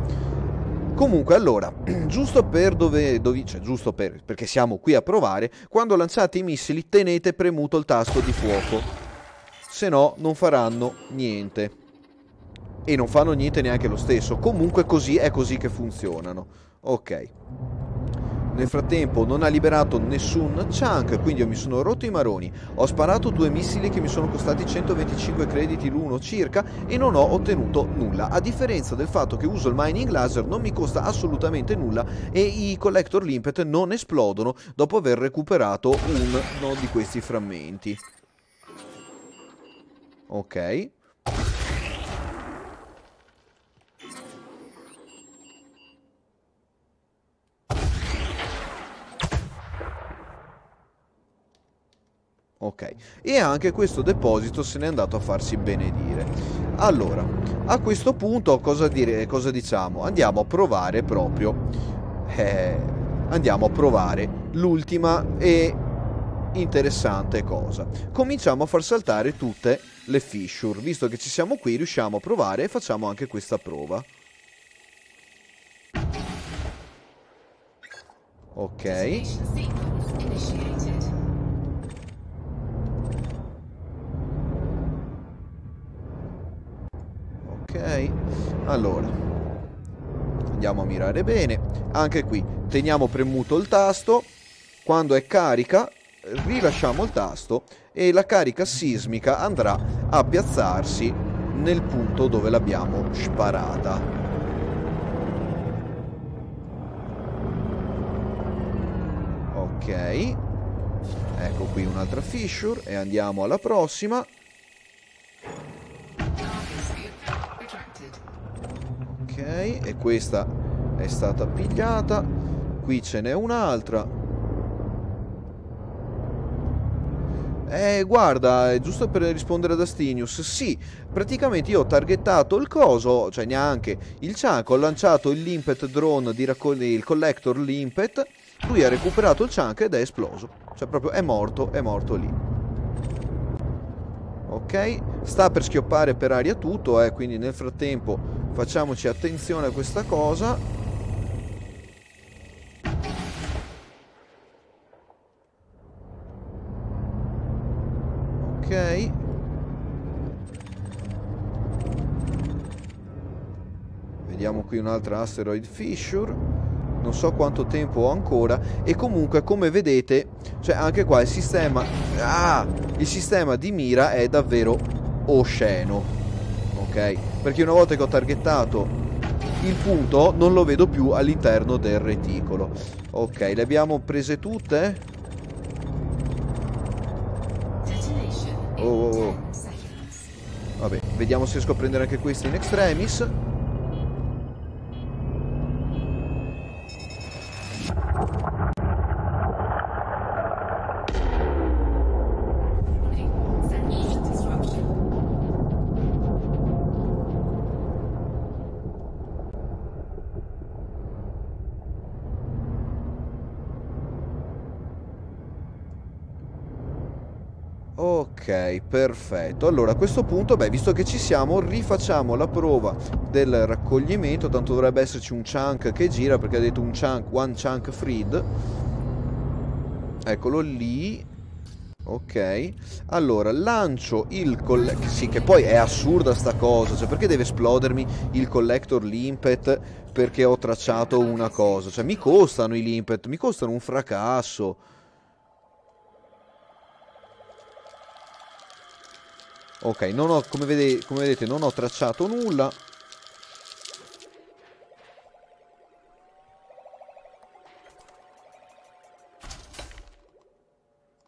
Comunque, allora, giusto per perché siamo qui a provare, quando lanciate i missili tenete premuto il tasto di fuoco. Se no, non faranno niente. E non fanno niente neanche lo stesso. Comunque così è così che funzionano. Ok. Nel frattempo non ha liberato nessun chunk, quindi io mi sono rotto i maroni. Ho sparato 2 missili che mi sono costati 125 crediti l'uno circa e non ho ottenuto nulla. A differenza del fatto che uso il mining laser, non mi costa assolutamente nulla e i collector limpet non esplodono dopo aver recuperato uno di questi frammenti. Ok. Ok, e anche questo deposito se n'è andato a farsi benedire. Allora, a questo punto cosa diciamo? Andiamo a provare proprio, andiamo a provare l'ultima e interessante cosa. Cominciamo a far saltare tutte le fissure. Visto che ci siamo qui, riusciamo a provare e facciamo anche questa prova. Ok. Ok, allora andiamo a mirare bene. Anche qui teniamo premuto il tasto. Quando è carica rilasciamo il tasto e la carica sismica andrà a piazzarsi nel punto dove l'abbiamo sparata. Ok, ecco qui un'altra fissure e andiamo alla prossima. Ok, e questa è stata pigliata. Qui ce n'è un'altra. Guarda, giusto per rispondere ad Astinius, sì, praticamente io ho targettato il coso, cioè neanche il chunk, ho lanciato il limpet drone di il collector limpet, lui ha recuperato il chunk ed è esploso, cioè proprio è morto lì. Ok, sta per schioppare per aria tutto, quindi nel frattempo facciamoci attenzione a questa cosa. Ok. Vediamo qui un'altra asteroid fissure. Non so quanto tempo ho ancora. E comunque, come vedete, cioè anche qua il sistema di mira è davvero osceno. Ok? Perché una volta che ho targettato il punto non lo vedo più all'interno del reticolo. Ok, le abbiamo prese tutte? Oh. Vabbè, vediamo se riesco a prendere anche queste in extremis. Ok, perfetto. Allora a questo punto, visto che ci siamo, rifacciamo la prova del raccoglimento. Tanto dovrebbe esserci un chunk che gira, perché ha detto one chunk freed. Eccolo lì. Ok. Allora lancio il collector. Sì, che poi è assurda sta cosa. Cioè, perché deve esplodermi il collector limpet perché ho tracciato una cosa? Cioè, mi costano i limpet, mi costano un fracasso. Ok, non ho, come vedete non ho tracciato nulla.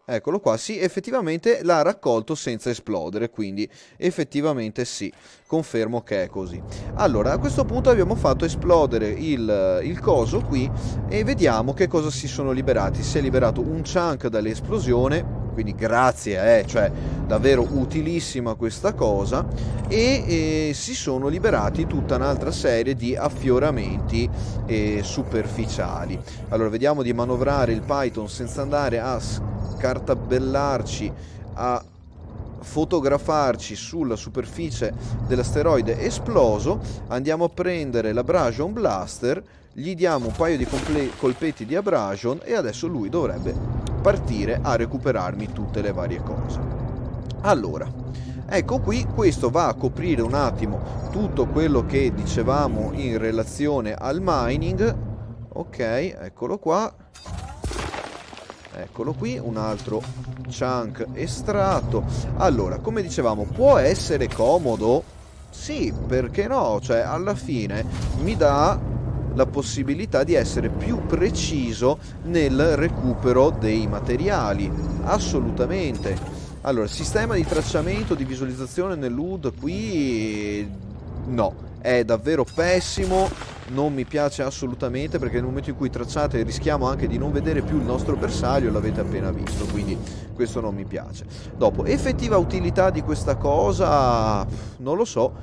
Eccolo qua, sì, effettivamente l'ha raccolto senza esplodere, quindi effettivamente sì, confermo che è così. Allora, a questo punto abbiamo fatto esplodere il coso qui e vediamo che cosa si sono liberati. Si è liberato un chunk dall'esplosione, quindi grazie, cioè davvero utilissima questa cosa, e si sono liberati tutta un'altra serie di affioramenti superficiali. Allora, vediamo di manovrare il Python senza andare a cartabellarci, a fotografarci sulla superficie dell'asteroide esploso. Andiamo a prendere l'Abrasion Blaster, gli diamo un paio di colpetti di Abrasion e adesso lui dovrebbe partire a recuperarmi tutte le varie cose. Allora, ecco qui, questo va a coprire un attimo tutto quello che dicevamo in relazione al mining. Ok, eccolo qua. Eccolo qui, un altro chunk estratto. Allora, come dicevamo, può essere comodo? Sì, perché no? Cioè, alla fine mi dà la possibilità di essere più preciso nel recupero dei materiali. Assolutamente. Allora, sistema di tracciamento, di visualizzazione nell'HUD qui no, è davvero pessimo, non mi piace assolutamente, perché nel momento in cui tracciate rischiamo anche di non vedere più il nostro bersaglio, l'avete appena visto, quindi questo non mi piace. Dopo, effettiva utilità di questa cosa, non lo so,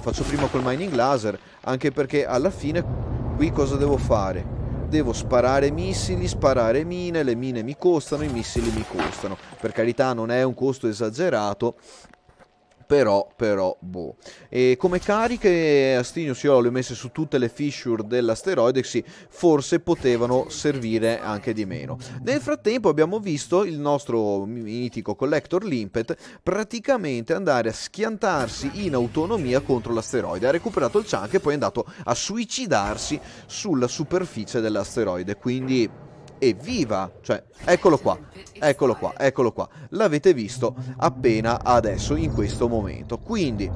faccio prima col mining laser, anche perché alla fine qui cosa devo fare? Devo sparare missili, sparare mine, le mine mi costano, i missili mi costano. Per carità non è un costo esagerato, però, boh. E come cariche, Astinius io le ho messe su tutte le fissure dell'asteroide, sì, forse potevano servire anche di meno. Nel frattempo abbiamo visto il nostro mitico Collector Limpet praticamente andare a schiantarsi in autonomia contro l'asteroide. Ha recuperato il chunk e poi è andato a suicidarsi sulla superficie dell'asteroide, quindi evviva! Cioè, eccolo qua, eccolo qua, eccolo qua. L'avete visto appena adesso, in questo momento. Quindi,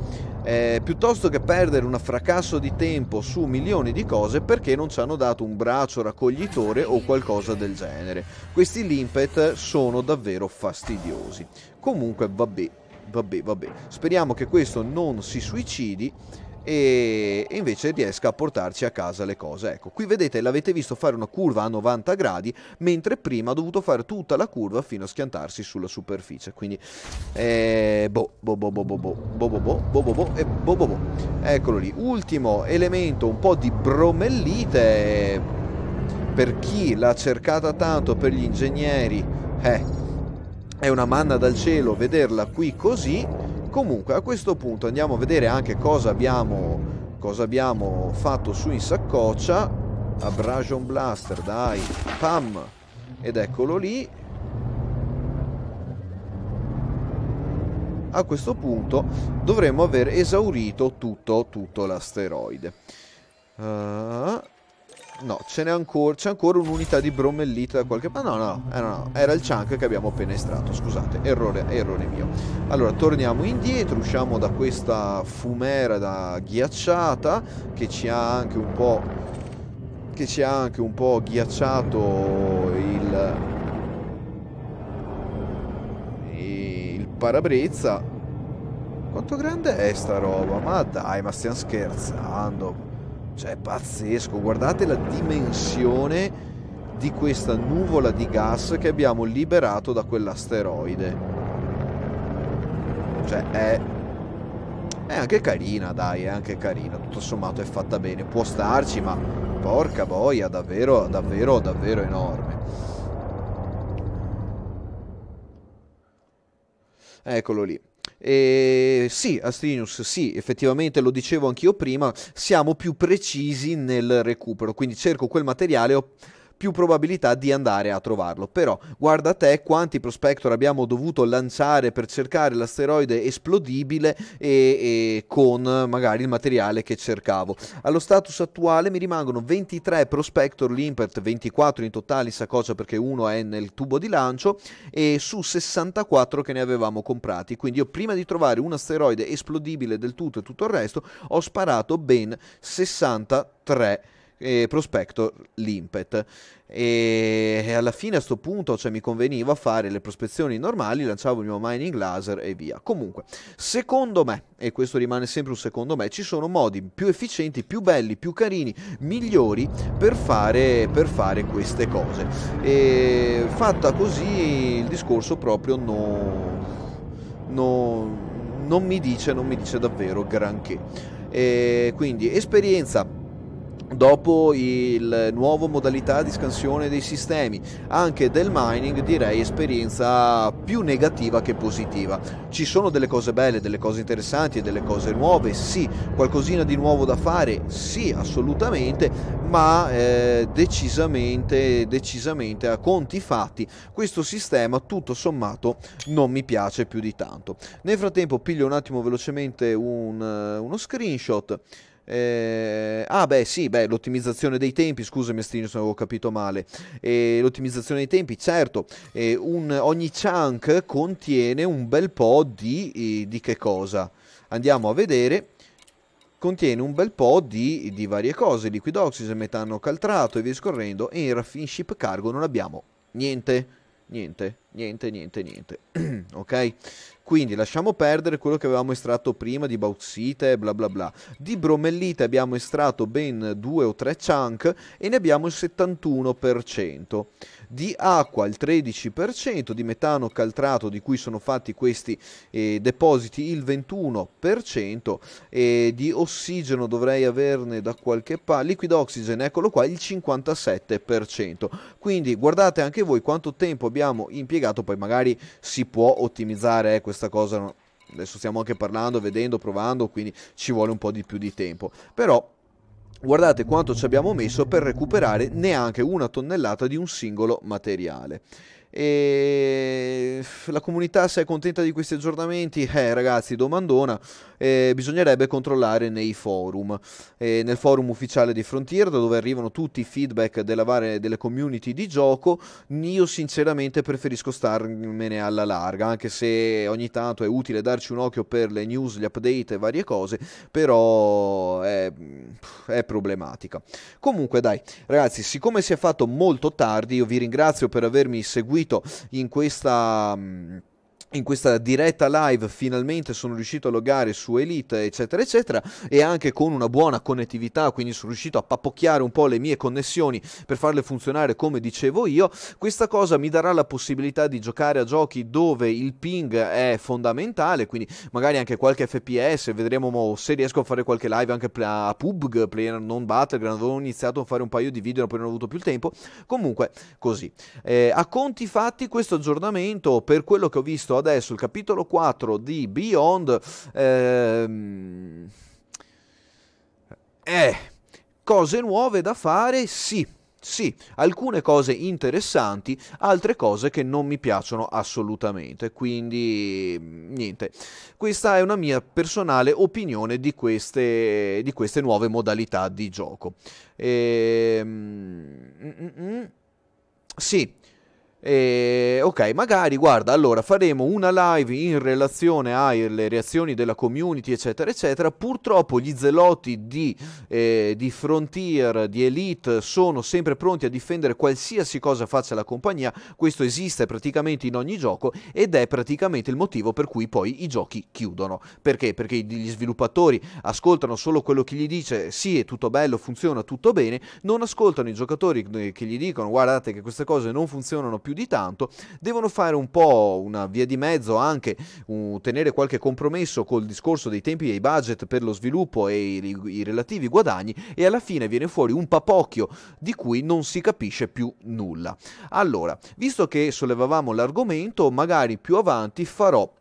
piuttosto che perdere un fracasso di tempo su milioni di cose, perché non ci hanno dato un braccio raccoglitore o qualcosa del genere? Questi limpet sono davvero fastidiosi. Comunque, vabbè, vabbè. Speriamo che questo non si suicidi e invece riesca a portarci a casa le cose. Ecco, qui vedete, l'avete visto fare una curva a 90 gradi, mentre prima ha dovuto fare tutta la curva fino a schiantarsi sulla superficie. Quindi, eccolo lì. Ultimo elemento, un po' di bromellite. Per chi l'ha cercata tanto, per gli ingegneri, è una manna dal cielo vederla qui così. Comunque a questo punto andiamo a vedere anche cosa abbiamo fatto su in saccoccia. Abrasion Blaster, dai, pam, ed eccolo lì. A questo punto dovremmo aver esaurito tutto l'asteroide. No, c'è ancora un'unità di bromellite da qualche parte. No, era il chunk che abbiamo appena estratto. Scusate, errore mio. Allora, torniamo indietro, usciamo da questa fumera da ghiacciata che ci ha anche un po' ghiacciato il parabrezza. Quanto grande è sta roba? Ma dai, ma stiamo scherzando? Cioè, è pazzesco, guardate la dimensione di questa nuvola di gas che abbiamo liberato da quell'asteroide. Cioè, è anche carina, dai, è anche carina, tutto sommato è fatta bene, può starci, ma porca boia, davvero enorme. Eccolo lì. Sì, Astinius, sì, effettivamente lo dicevo anch'io prima, siamo più precisi nel recupero, quindi cerco quel materiale, ho più probabilità di andare a trovarlo. Però guarda te quanti prospector abbiamo dovuto lanciare per cercare l'asteroide esplodibile e con magari il materiale che cercavo. Allo status attuale mi rimangono 23 prospector limpet, 24 in totale in saccoccia perché uno è nel tubo di lancio, e su 64 che ne avevamo comprati. Quindi io, prima di trovare un asteroide esplodibile del tutto e tutto il resto, ho sparato ben 63 prospector limpet, e alla fine a sto punto, cioè, mi conveniva fare le prospezioni normali, lanciavo il mio mining laser e via. Comunque, secondo me, e questo rimane sempre un secondo me, ci sono modi più efficienti, più belli, più carini, migliori per fare queste cose, e fatta così il discorso proprio non mi dice davvero granché. E quindi esperienza dopo il nuovo modalità di scansione dei sistemi, anche del mining, direi esperienza più negativa che positiva. Ci sono delle cose belle, delle cose interessanti e delle cose nuove, sì, qualcosina di nuovo da fare, sì, assolutamente, ma decisamente a conti fatti questo sistema tutto sommato non mi piace più di tanto. Nel frattempo piglio un attimo velocemente uno screenshot. Beh, sì, beh, l'ottimizzazione dei tempi, scusami Stino se avevo capito male. L'ottimizzazione dei tempi, certo, ogni chunk contiene un bel po' di che cosa? Andiamo a vedere. Contiene un bel po' di varie cose, liquido oxygen, metano caltrato e via scorrendo, e in ship cargo non abbiamo niente, niente, niente, niente, niente. Ok? Quindi lasciamo perdere quello che avevamo estratto prima di bauxite e bla bla bla. Di bromellite abbiamo estratto ben 2 o 3 chunk e ne abbiamo il 71%. Di acqua il 13%, di metano caltrato di cui sono fatti questi depositi il 21%, e di ossigeno dovrei averne da qualche parte, liquido oxygen, eccolo qua, il 57%. Quindi guardate anche voi quanto tempo abbiamo impiegato, poi magari si può ottimizzare questa cosa, no? Adesso stiamo anche parlando, vedendo, provando, quindi ci vuole un po' di più di tempo. Però guardate quanto ci abbiamo messo per recuperare neanche una tonnellata di un singolo materiale. E la comunità, se è contenta di questi aggiornamenti? Ragazzi, domandona. Bisognerebbe controllare nei forum, nel forum ufficiale di Frontier, da dove arrivano tutti i feedback delle community di gioco. Io sinceramente preferisco starmene alla larga, anche se ogni tanto è utile darci un occhio per le news, gli update e varie cose, però è problematica. Comunque dai, ragazzi, siccome si è fatto molto tardi, io vi ringrazio per avermi seguito in questa diretta live. Finalmente sono riuscito a loggare su Elite, eccetera eccetera, e anche con una buona connettività, quindi sono riuscito a pappocchiare un po' le mie connessioni per farle funzionare come dicevo io. Questa cosa mi darà la possibilità di giocare a giochi dove il ping è fondamentale, quindi magari anche qualche FPS, vedremo se riesco a fare qualche live anche a PUBG, Player Non Battleground. Avevo iniziato a fare un paio di video, poi non ho avuto più il tempo. Comunque così, a conti fatti, questo aggiornamento, per quello che ho visto adesso, il capitolo 4 di Beyond, cose nuove da fare, sì. Sì, alcune cose interessanti, altre cose che non mi piacciono assolutamente, quindi niente. Questa è una mia personale opinione di queste nuove modalità di gioco. Sì. Ok, magari guarda, allora faremo una live in relazione alle reazioni della community, eccetera, eccetera. Purtroppo gli zelotti di Frontier, di Elite, sono sempre pronti a difendere qualsiasi cosa faccia la compagnia. Questo esiste praticamente in ogni gioco ed è praticamente il motivo per cui poi i giochi chiudono. Perché? Perché gli sviluppatori ascoltano solo quello che gli dice: sì, è tutto bello, funziona tutto bene. Non ascoltano i giocatori che gli dicono: guardate che queste cose non funzionano più di tanto. Devono fare un po' una via di mezzo, anche tenere qualche compromesso col discorso dei tempi e i budget per lo sviluppo e i relativi guadagni, e alla fine viene fuori un papocchio di cui non si capisce più nulla. Allora, visto che sollevavamo l'argomento, magari più avanti farò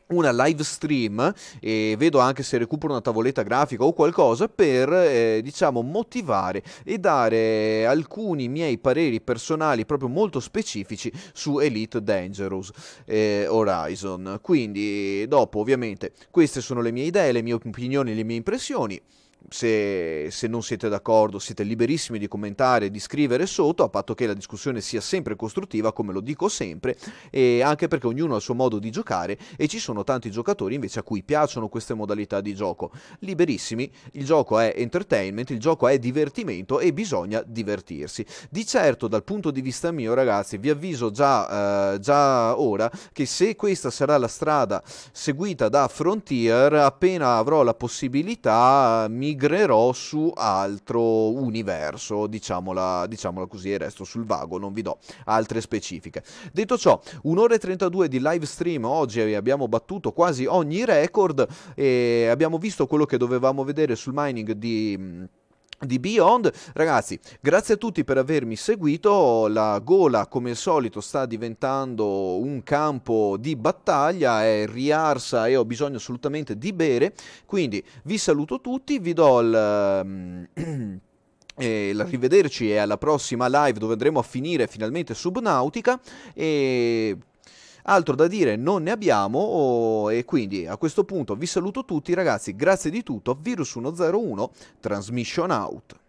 una live stream, e vedo anche se recupero una tavoletta grafica o qualcosa per diciamo motivare e dare alcuni miei pareri personali proprio molto specifici su Elite Dangerous Horizon. Quindi dopo, ovviamente, queste sono le mie idee, le mie opinioni, le mie impressioni. Se non siete d'accordo, siete liberissimi di commentare, di scrivere sotto, a patto che la discussione sia sempre costruttiva, come lo dico sempre, e anche perché ognuno ha il suo modo di giocare e ci sono tanti giocatori invece a cui piacciono queste modalità di gioco. Liberissimi, il gioco è entertainment, il gioco è divertimento e bisogna divertirsi. Di certo, dal punto di vista mio, ragazzi, vi avviso già ora che se questa sarà la strada seguita da Frontier, appena avrò la possibilità migrerò su altro universo, diciamola così, e resto sul vago, non vi do altre specifiche. Detto ciò, 1 ora e 32 di live stream, oggi abbiamo battuto quasi ogni record e abbiamo visto quello che dovevamo vedere sul mining di Beyond. Ragazzi, grazie a tutti per avermi seguito. La gola, come al solito, sta diventando un campo di battaglia, è riarsa e ho bisogno assolutamente di bere, quindi vi saluto tutti, vi do l'arrivederci e alla prossima live, dove andremo a finire finalmente Subnautica. E Altro da dire non ne abbiamo e quindi a questo punto vi saluto tutti ragazzi, grazie di tutto, Virus 101, Transmission out.